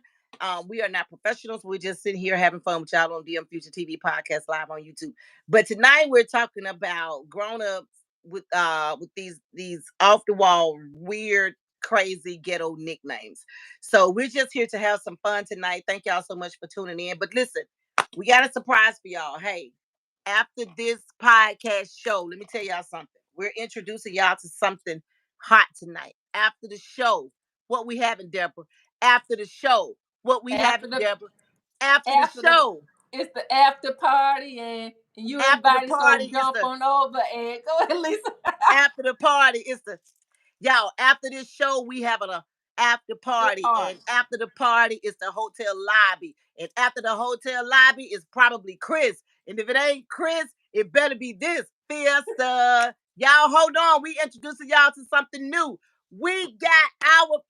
We are not professionals. We're just sitting here having fun with y'all on DM Future TV podcast live on YouTube. But tonight we're talking about grown-ups with these off the wall, weird, crazy ghetto nicknames. So we're just here to have some fun tonight. Thank y'all so much for tuning in. But listen, we got a surprise for y'all. Hey, after this podcast show, let me tell y'all something. We're introducing y'all to something hot tonight. After the show, what we having, Deborah? After the show, what we After having, the Deborah? After the after the show, it's the after party and you after the invited, so party is jump the on over and go ahead, Lisa. after the party is the y'all. After this show, we having a after The party, and party. after the party is the hotel lobby, and after the hotel lobby is probably Chris, and if it ain't Chris, it better be this fiesta. Y'all, hold on. We introducing y'all to something new. We got our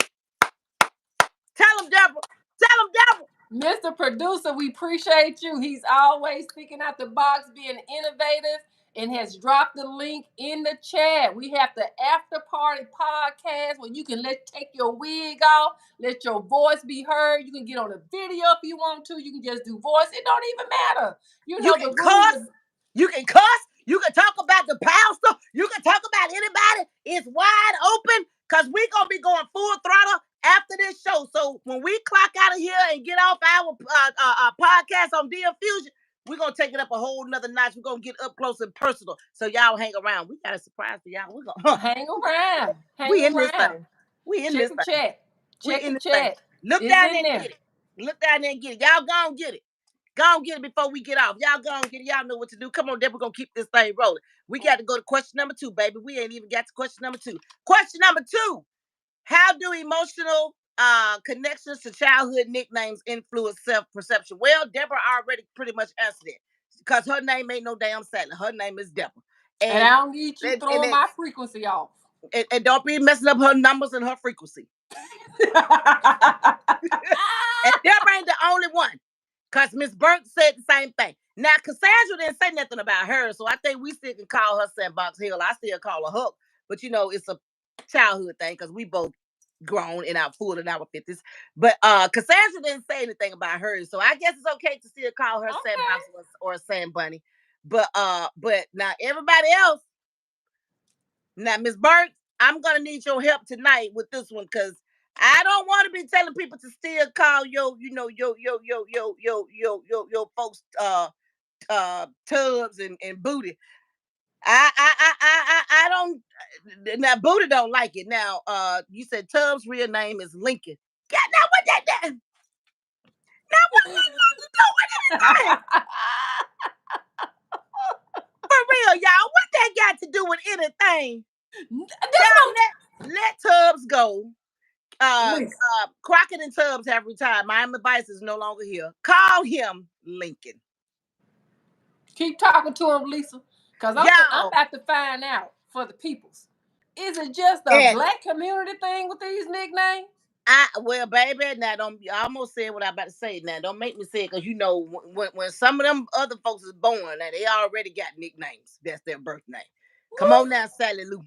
tell them, Deborah. Tell them, Deborah. Mr. Producer, we appreciate you. He's always thinking out the box, being innovative, and has dropped the link in the chat. We have the after party podcast where you can take your wig off, let your voice be heard. You can get on a video if you want to. You can just do voice. It don't even matter. You You know can the rules. cuss. You can cuss. You can talk about the pastor. You can talk about anybody. It's wide open because we're going to be going full throttle after this show. So when we clock out of here and get off our podcast on DM Fusion, we're going to take it up a whole nother notch. We're going to get up close and personal. So y'all hang around. We got a surprise for y'all. We're going to, Hang around. Hang we in this thing. around. We in Check this the thing. chat. We Check in the this thing. chat. Look It's down in there and there. get it. Look down there and get it. Y'all go and get it. Go on, get it before we get off. Y'all go on, get it. Y'all know what to do. Come on, then we're going to keep this thing rolling. We got to go to question number 2, baby. We ain't even got to question number 2. Question number 2. How do emotional connections to childhood nicknames influence self-perception? Well, Deborah already pretty much answered it because her name ain't no damn Sally. Her name is Deborah. And I don't need you and, throwing my frequency off. and don't be messing up her numbers and her frequency. And Deborah ain't the only one. Because Miss Burke said the same thing. Now, Cassandra didn't say nothing about her, so I think we still can call her Sandbox Hill. I still call her Hook. But, it's a childhood thing because we both grown in our full in our 50s. But Cassandra didn't say anything about hers, so I guess it's okay to still call her Sandbox or Sand Bunny. But now everybody else, now Miss Burke, I'm going to need your help tonight with this one because I don't want to be telling people to still call your folks tubs and booty. I don't now booty don't like it. Now you said Tubbs' real name is Lincoln. Yeah, now what that now what that got to do with anything? For real, y'all, what that got to do with anything? Let Tubbs go. Crockett and Tubbs have retired. My advice is no longer here. Call him Lincoln. Keep talking to him, Lisa, because I'm about to find out for the peoples. Is it just a black community thing with these nicknames? Well, baby, now I almost said what I about to say. Now, don't make me say it because when some of them other folks is born, now they already got nicknames. That's their birth name. Come on now, Sally Lou.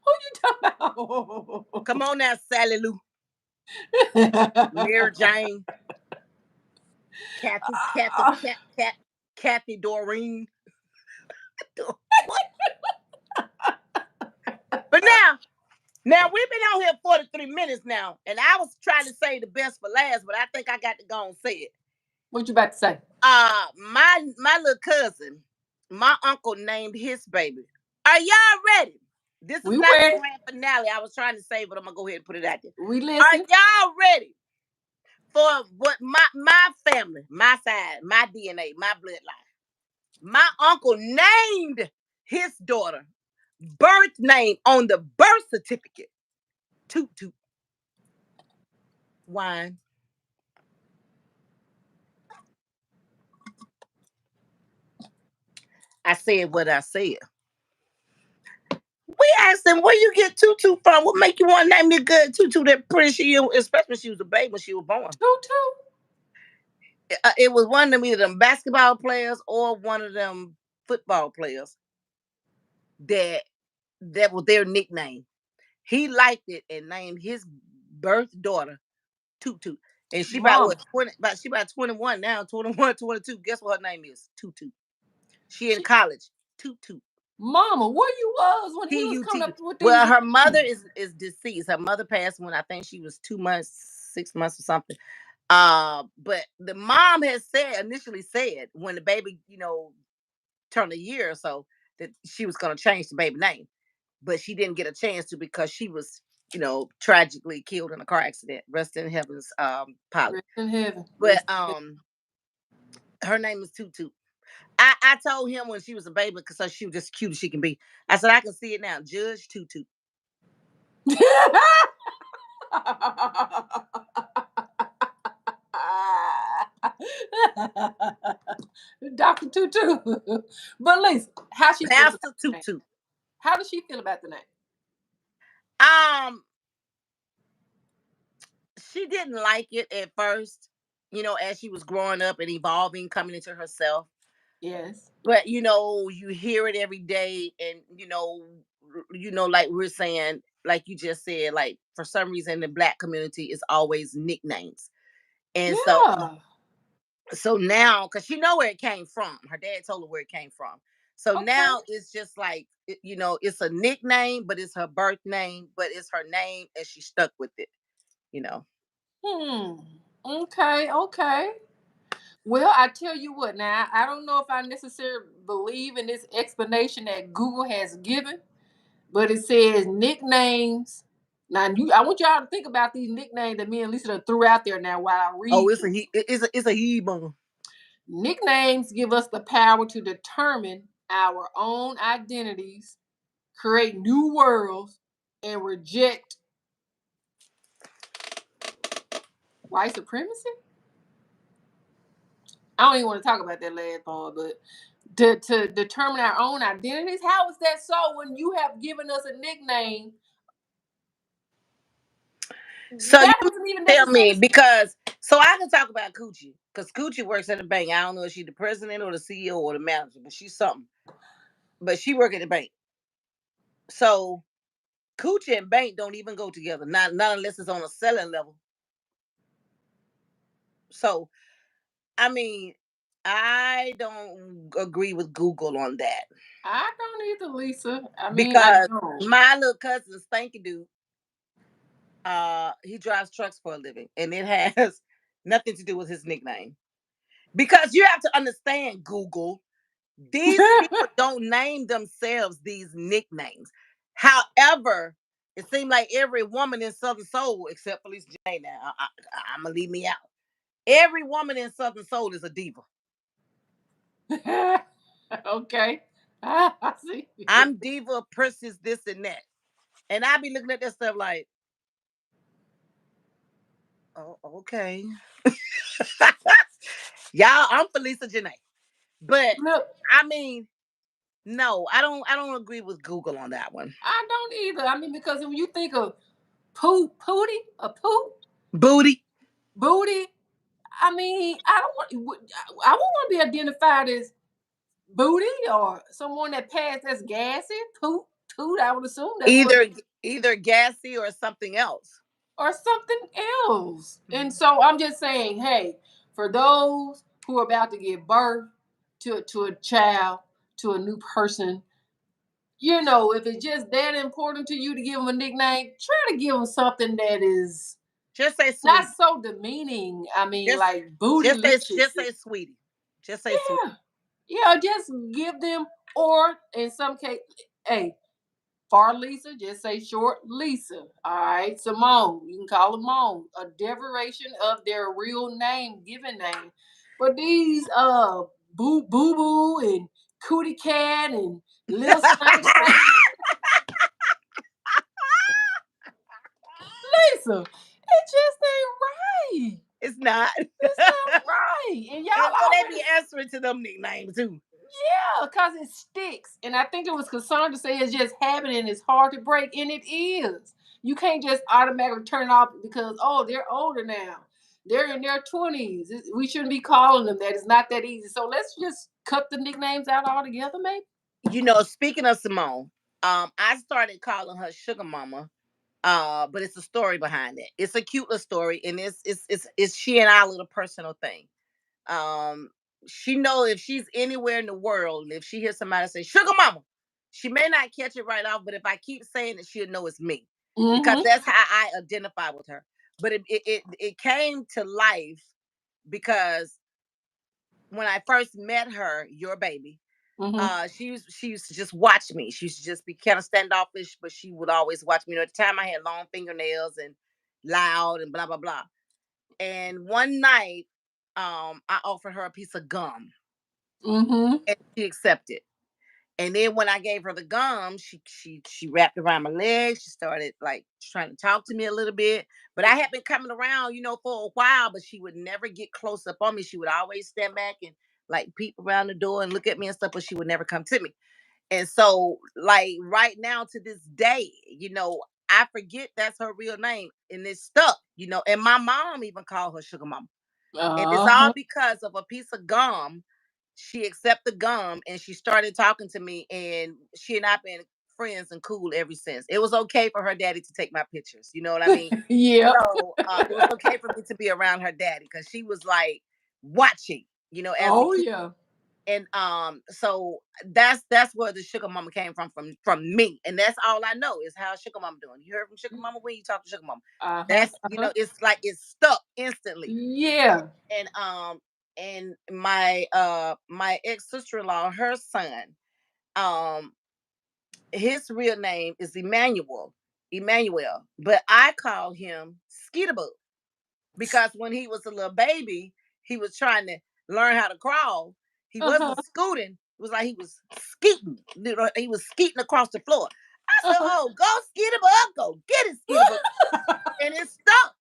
Who you talking about? Come on now, Sally Lou. Mary Jane. Kathy Doreen. But now we've been on here 43 minutes now, and I was trying to say the best for last, but I think I got to go and say it. What you about to say? My little cousin, my uncle named his baby. Are y'all ready? This is not the grand finale. I was trying to say, but I'm gonna go ahead and put it out there. We listen. Are y'all ready for what my family, my side, my DNA, my bloodline? My uncle named his daughter birth name on the birth certificate. Toot toot. Wine. I said what I said. We asked him, where you get Tutu from? What make you want to name me good Tutu? That pretty she, especially when she was a baby when she was born. Tutu? It was one of them, either them basketball players or one of them football players that that was their nickname. He liked it and named his birth daughter Tutu. And she about Mama, what 20, about she about 21 now, 21, 22. Guess what her name is? Tutu. She in she, college. Tutu. Mama, where you was when he was coming T-U-T. up with these Well, her mother names? is deceased. Her mother passed when I think she was 2 months, 6 months or something. But the mom has said initially said when the baby, turned a year or so that she was gonna change the baby name. But she didn't get a chance to because she was, tragically killed in a car accident. Rest in heaven's pilot. Rest in heaven. But Rest in her name is Tutu. I told him when she was a baby because she was just cute as she can be. I said I can see it now. Judge Tutu. heaven. Dr. Tutu. But Lisa, how she feels about Pastor the name? Tutu. How does she feel about the name? Um, she didn't like it at first, as she was growing up and evolving, coming into herself. Yes. But you hear it every day, and like we're saying, like you just said, like for some reason the black community is always nicknames. And Yeah. so now, because she know where it came from, her dad told her where it came from. So Okay. now it's just like it's a nickname, but it's her birth name, but it's her name, and she stuck with it. You know. Hmm. Okay. Okay. Well, I tell you what. Now, I don't know if I necessarily believe in this explanation that Google has given, but it says nicknames. Now, I want y'all to think about these nicknames that me and Lisa done threw out there now while I Oh, read this. it's a he bone. Nicknames give us the power to determine our own identities, create new worlds, and reject white supremacy. I don't even want to talk about that last part, but to determine our own identities, how is that so when you have given us a nickname So that you wasn't even tell me necessarily? because so I can talk about Coochie because Coochie works at the bank. I don't know if she's the president or the CEO or the manager, but she's something. But she work at the bank. So Coochie and bank don't even go together. Not unless it's on a selling level. So I mean, I don't agree with Google on that I don't either, Lisa. I mean, I because don't. my little cousin Stanky Dude, he drives trucks for a living, and it has nothing to do with his nickname. Because you have to understand, Google, these people don't name themselves these nicknames. However, it seems like every woman in Southern Soul, except for Lisa J now, I'm going to leave me out. Every woman in Southern Soul is a diva. Okay. I see. I'm diva, princess, this and that. And I be looking at that stuff like, oh, okay. Y'all, I'm Felisa Janae. But Look, I mean, no, I don't agree with Google on that one. I don't either. I mean, because when you think of pooty, a poo, Booty. booty, I mean, I won't want to be identified as booty or someone that passed as gassy, poop, toot. I would assume that's what, Either gassy or something else. or something else. And Mhm. so I'm just saying, hey, for those who are about to give birth to a child, to a new person, if it's just that important to you to give them a nickname, try to give them something that is Just say not sweetie. so demeaning. I mean, Just like bootylicious. just say sweetie. Just say sweetie. Yeah, yeah. Just give them, or in some case, hey, for Lisa, just say short Lisa. All right, Simone. You can call her Mom. A derivation of their real name, given name. But these boo boo and cootie cat and little stank stank, Lisa, it just ain't right. It's not. It's not right. And y'all And so they be already, answering to them nicknames too. yeah, because it sticks. And I think it was Cassandra say it's just habit and it's hard to break. And it is. You can't just automatically turn it off because, oh, they're older now. They're in their 20s. We shouldn't be calling them that. It's not that easy. So let's just cut the nicknames out altogether, maybe. Speaking of Simone, I started calling her Sugar Mama. But it's a story behind it. It's a cute little story, and it's she and I little personal thing. Um, she know if she's anywhere in the world, and if she hears somebody say "Sugar Mama," she may not catch it right off, but if I keep saying it, she'll know it's me because Mm-hmm. that's how I identify with her. But it came to life because when I first met her, your baby, Mm-hmm. she used to just watch me. She used to just be kind of standoffish, but she would always watch me. At the time, I had long fingernails and loud and blah blah blah. And one night, I offered her a piece of gum, Mm-hmm. and she accepted. And then when I gave her the gum, she wrapped around my legs. She started like trying to talk to me a little bit. But I had been coming around, for a while, but she would never get close up on me. She would always stand back and like peep around the door and look at me and stuff, but she would never come to me. And so, like right now to this day, I forget that's her real name, and it's stuck. And my mom even called her Sugar Mama, and it's all Uh-huh. because of a piece of gum. She accepted the gum and she started talking to me, and she and I've been friends and cool ever since. It was okay for her daddy to take my pictures. You know what I mean? Yep. So it was okay for me to be around her daddy because she was like watching, as a Oh kid. yeah. And so that's where the Sugar Mama came from me, and that's all I know is how Sugar Mama doing. You heard from Sugar Mama when you talk to Sugar Mama. Uh-huh. That's Uh-huh. it's like it's stuck instantly. Yeah. And my ex sister in law, her son, um his real name is Emmanuel, but I call him Skeetaboo because when he was a little baby, he was trying to learn how to crawl. He Uh-huh. wasn't scooting. It was like he was skeeting. He was skeeting across the floor. I said, Uh-huh. "Oh, go Skeetaboo, go get it, Skeetaboo," and it's stuck.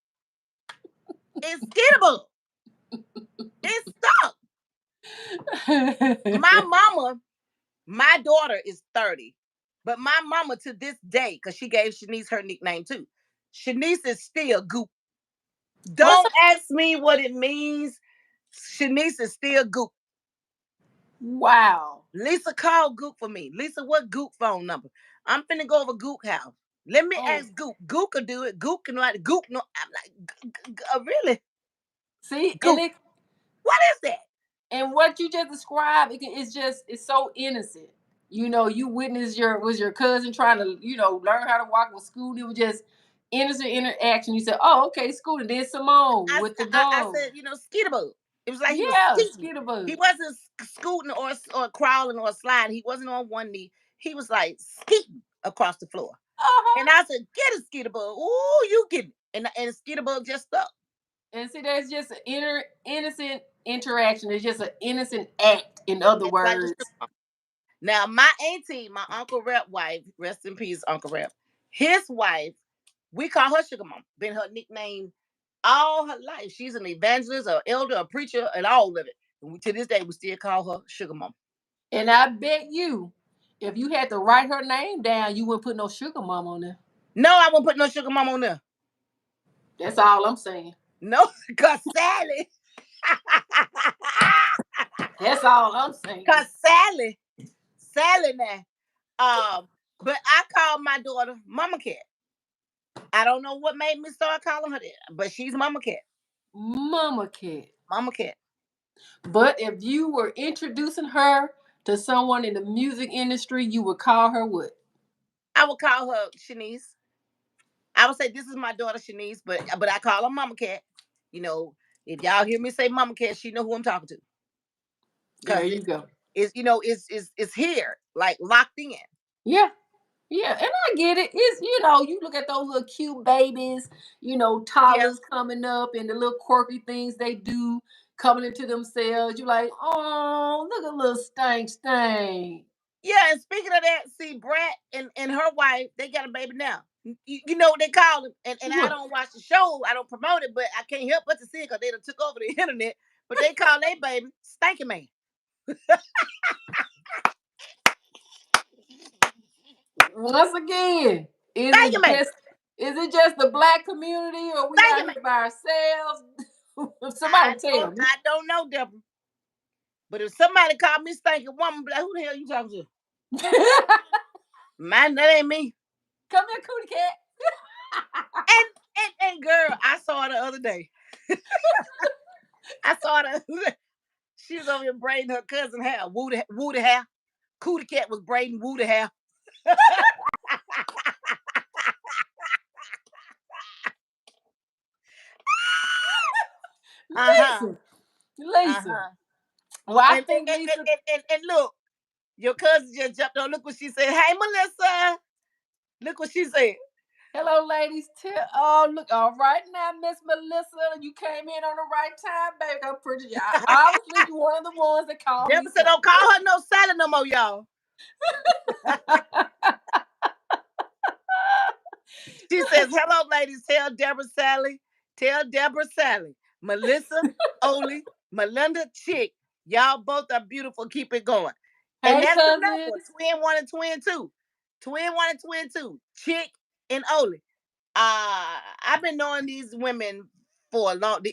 It's Skeetaboo. It's stuck. My mama, my daughter is 30, but my mama to this day, because she gave Shanice her nickname too. Shanice is still Goop. What's Don't ask me what it means. Shanice is still Goop. wow. Lisa called Goop for me. Lisa, what Goop phone number? I'm finna go over Goop house. Let me Oh, ask Goop. Goop can do it. Goop can write. Goop no. I'm like, really? see, and Goop. it What is that? and what you just described, it's so innocent. You witnessed your cousin trying to, learn how to walk with school. It was just innocent interaction. You said, "Oh, okay, school." And then Simone with the I gum. said, Skeetaboo. It was like he was Yeah, skeeting. He skitterbug. wasn't scooting or crawling or sliding. He wasn't on one knee. He was like skeeting across the floor. Uh-huh. And I said, "Get a Skeetaboo. Ooh, you get it." And Skeetaboo just stuck. And see, there's just an innocent interaction. It's just an innocent act, in other Just like the words. sugar. Now, my auntie, my Uncle Rep wife, rest in peace, Uncle Rep. His wife, we call her Sugar Mom. Been her nickname all her life. She's an evangelist, an elder, a preacher, and all of it. And to this day, we still call her Sugar Mom. And I bet you, if you had to write her name down, you wouldn't put no sugar mom on there. No, I won't put no Sugar Mom on there. That's all I'm saying. No, because Sally, That's all I'm saying. because Sally now. But I call my daughter Mama Cat. I don't know what made me start calling her that, but she's Mama Cat. Mama Cat. Mama Cat. But if you were introducing her to someone in the music industry, you would call her what? I would call her Shanice. I would say this is my daughter Shanice, but I call her Mama Cat. You know, if y'all hear me say Mama Cat, she know who I'm talking to. There Cause you go. it's here, like locked in. Yeah. Yeah, and I get it. It's you look at those little cute babies, Yeah. toddlers coming up and the little quirky things they do coming into themselves. You're like, oh, look at little stank. Yeah, and speaking of that, see, Brat and her wife, they got a baby now. You know what they call him, and I What? don't watch the show, I don't promote it, but I can't help but to see it because they done took over the internet. But they call their baby Stanky Man. Once again, is Stanky it Man. just is it just the black community, or we Stanky out Man. here by ourselves? Somebody tell me. I don't know, Deborah. But if somebody called me stinking woman, be like, who the hell you talking to? Man, that ain't me. Come here, cootie cat. And girl, I saw her the other day. I saw her. She was over here braiding her cousin hair, Woody hair. Cootie cat was braiding Woody hair. Uh-huh. Lisa. Uh-huh. Well, I And, think and, Lisa. and look, your cousin just jumped on. Look what she said. Hey, Melissa. Look what she said. Hello, ladies. Oh, look. All right now, Miss Melissa, you came in on the right time, baby. I'm pretty. Obviously, you're one of the ones that called me. Deborah said, don't call her no Sally no more, y'all. She says, hello, ladies. Tell Deborah Sally. Tell Deborah Sally. Melissa, Oli, Melinda, Chick. Y'all both are beautiful. Keep it going. And Hey, that's the number. cousins. Twin one and twin two. Twin one and twin two. Chick and Oli. I've been knowing these women for a long.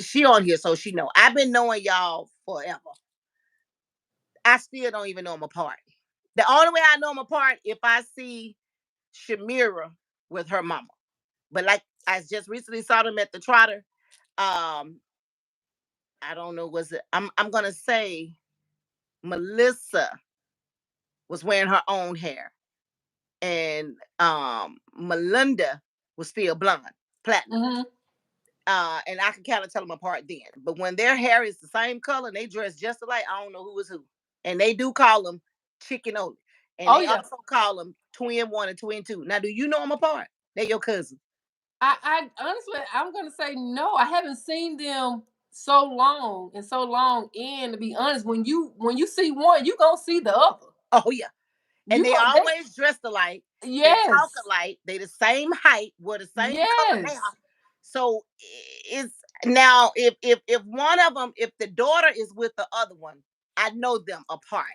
She on here, so she know. I've been knowing y'all forever. I still don't even know them apart. The only way I know them apart if I see Shamira with her mama. But like I just recently saw them at the Trotter. Um, I don't know. Was it? I'm gonna say Melissa was wearing her own hair, and Melinda was still blonde, platinum. Mm-hmm. And I can kind of tell them apart then. But when their hair is the same color and they dress just alike, I don't know who is who. And they do call them Chicken Oli. And Oh they yeah. also call them Twin One and Twin Two. Now, do you know them apart? They're your cousin. I honestly, I'm gonna say no. I haven't seen them so long and so long. And to be honest, when you see one, you gonna see the other. Oh yeah. And You they gonna they always dressed alike. They talk yes, alike. They the same height, wear the same color hair. yes. So it's now if one of them, if the daughter is with the other one, I know them apart.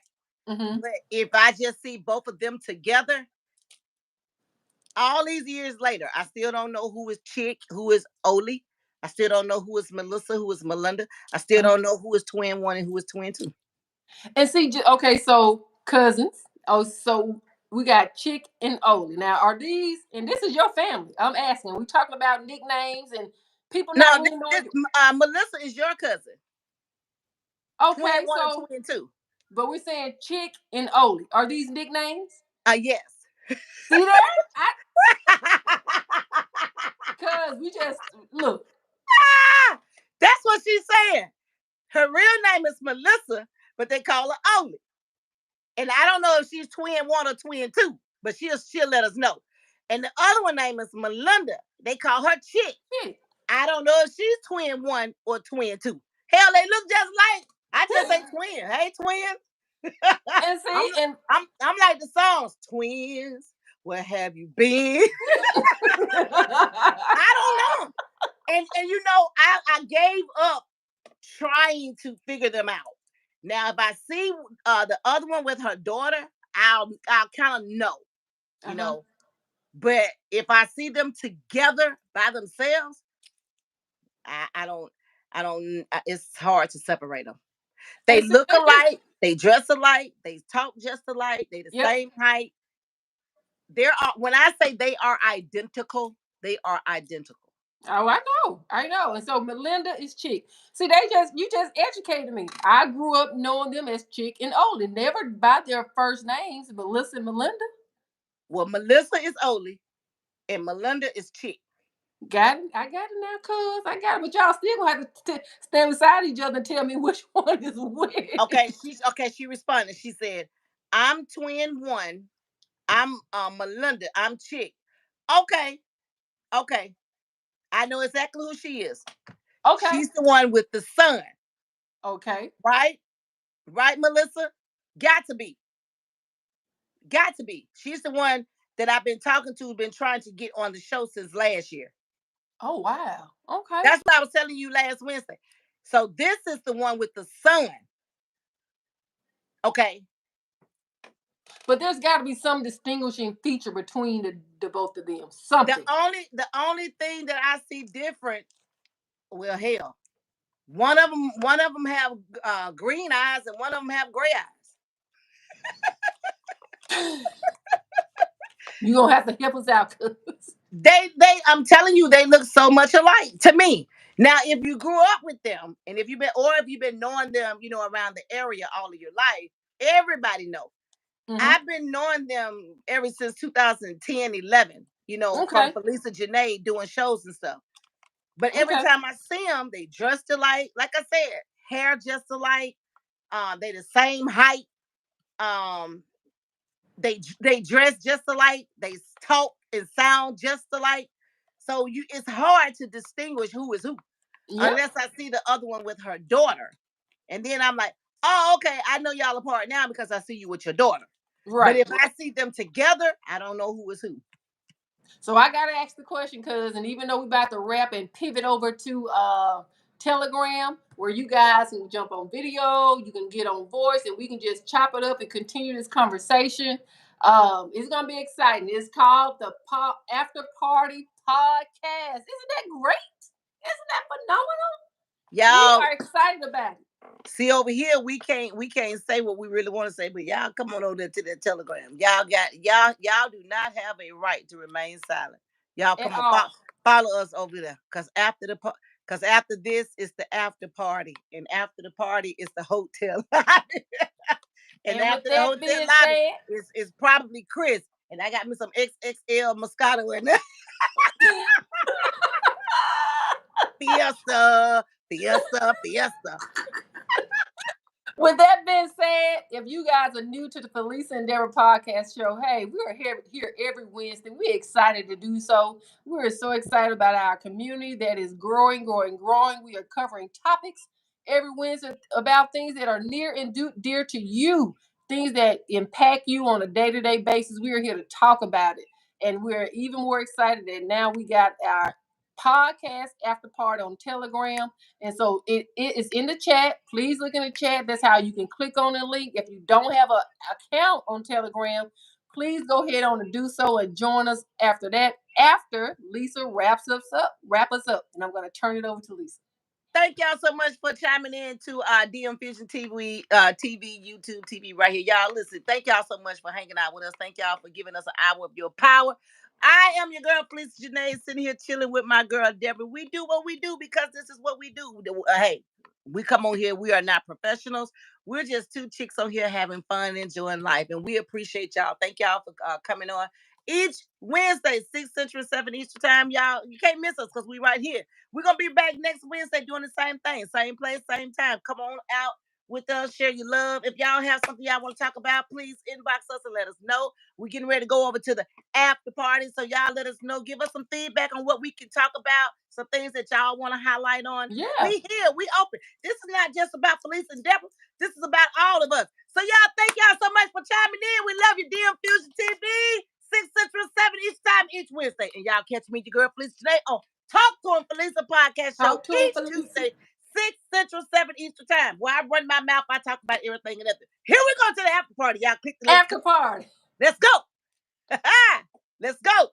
Mm-hmm. But if I just see both of them together, all these years later, I still don't know who is Chick, who is Oli. I still don't know who is Melissa, who is Melinda. I still don't know who is Twin One and who is Twin Two. And see, okay, so cousins. Oh, so we got Chick and Oli. Now, are these? And this is your family. I'm asking. We talking about nicknames and people No, not really knowing you. Melissa is your cousin. Twin Okay, One and so Twin Two. but we're saying Chick and Oli. Are these nicknames? Yes. See that? Cause we just look. That's what she's saying. Her real name is Melissa, but they call her Oli. And I don't know if she's Twin One or Twin Two, but she'll let us know. And the other one name is Melinda. They call her Chick. Chick. I don't know if she's Twin One or Twin Two. Hell, they look just like. I just say twin. Hey, twin. And I'm, see, and I'm like the songs. Twins, where have you been? I don't know. And you know, I gave up trying to figure them out. Now, if I see the other one with her daughter, I'll kind of know, you know. But if I see them together by themselves, I don't. It's hard to separate them. They and see, look they just alike. They dress alike. They talk just alike. They the yep. same height. There are when I say they are identical, they are identical. Oh, I know. And so Melinda is Chick. See, you just educated me. I grew up knowing them as Chick and Oli, never by their first names, Melissa and Melinda. Well, Melissa is Oli and Melinda is Chick. Got it. I got it now, cuz. I got it. But y'all still gonna have to stand beside each other and tell me which one is Okay, which. she responded. She said, I'm twin one. I'm Melinda. I'm Chick. Okay, okay. I know exactly who she is. Okay. She's the one with the son, Okay. right? Right, Melissa? Got to be. Got to be. She's the one that I've been talking to, been trying to get on the show since last year. Oh wow. Okay. That's what I was telling you last Wednesday. So this is the one with the son. Okay. But there's got to be some distinguishing feature between the both of them. Something. The only thing that I see different Well, hell, one of them have green eyes, and one of them have gray eyes. You gonna have to help us out, cuz. I'm telling you, they look so much alike to me. Now, if you grew up with them, and if you've been knowing them, around the area all of your life, everybody know. Mm-hmm. I've been knowing them ever since 2010, 11. From Okay. Felisa Janae doing shows and stuff. But every Okay. time I see them, they dressed alike. Like I said, hair just alike. They the same height. Um, they dress just alike. They talk and sound just alike. So it's hard to distinguish who is who Yep. unless I see the other one with her daughter, and then I'm like, oh, okay, I know y'all apart now because I see you with your daughter. But Right. if I see them together, I don't know who is who. So I gotta ask the question, cuz, and even though we about to wrap and pivot over to Telegram, where you guys can jump on video, you can get on voice, and we can just chop it up and continue this conversation. It's gonna be exciting. It's called the After Party Podcast. Isn't that great? Isn't that phenomenal? We Y'all are excited about it. see over here, we can't say what we really want to say, but y'all come on over there to that Telegram. Y'all do not have a right to remain silent. Y'all At come on, all. follow us over there, cause after this is the after party, and after the party is the hotel lobby, and And with after the that hotel being lobby said, is probably Chris, and I got me some XXL Moscato in there. Fiesta, fiesta, fiesta. with that being said, if you guys are new to the Felisa and Deborah podcast show, hey, we are here every Wednesday. We're excited to do so. We're so excited about our community that is growing, growing, growing. We are covering topics every Wednesday about things that are near and dear to you, things that impact you on a day-to-day basis. We are here to talk about it. And we're even more excited that now we got our podcast after party on Telegram. And so it is in the chat. Please look in the chat. That's how you can click on the link. If you don't have an account on Telegram, please go ahead on and do so and join us after that. After Lisa wrap us up, and I'm going to turn it over to Lisa. Thank y'all so much for chiming in to DM Vision TV, YouTube TV right here. Y'all, listen, thank y'all so much for hanging out with us. Thank y'all for giving us an hour of your power. I am your girl, Felicia Janae, sitting here chilling with my girl, Deborah. We do what we do because this is what we do. Hey, we come on here. We are not professionals. We're just two chicks on here having fun, enjoying life. And we appreciate y'all. Thank y'all for coming on each Wednesday, 6 Central, 7 Eastern time. Y'all, you can't miss us because we right here. We're gonna be back next Wednesday doing the same thing, same place, same time. Come on out with us, share your love. If y'all have something y'all want to talk about, please inbox us and let us know. We're getting ready to go over to the after party, so y'all let us know. Give us some feedback on what we can talk about, some things that y'all want to highlight on. Yeah. We here, we open. This is not just about Felicia and Deborah. This is about all of us. So y'all, thank y'all so much for chiming in. We love you, DM Fusion TV. 6 Central, 7 each time each Wednesday. And y'all catch me, your girl Felicia today on Talk to Him Felisa podcast show Talk to him, each Felisa. Tuesday, 6 Central, 7 Eastern time. Where I run my mouth, I talk about everything and everything. Here we go to the after party. Y'all click the link. After party. Let's go. Let's go.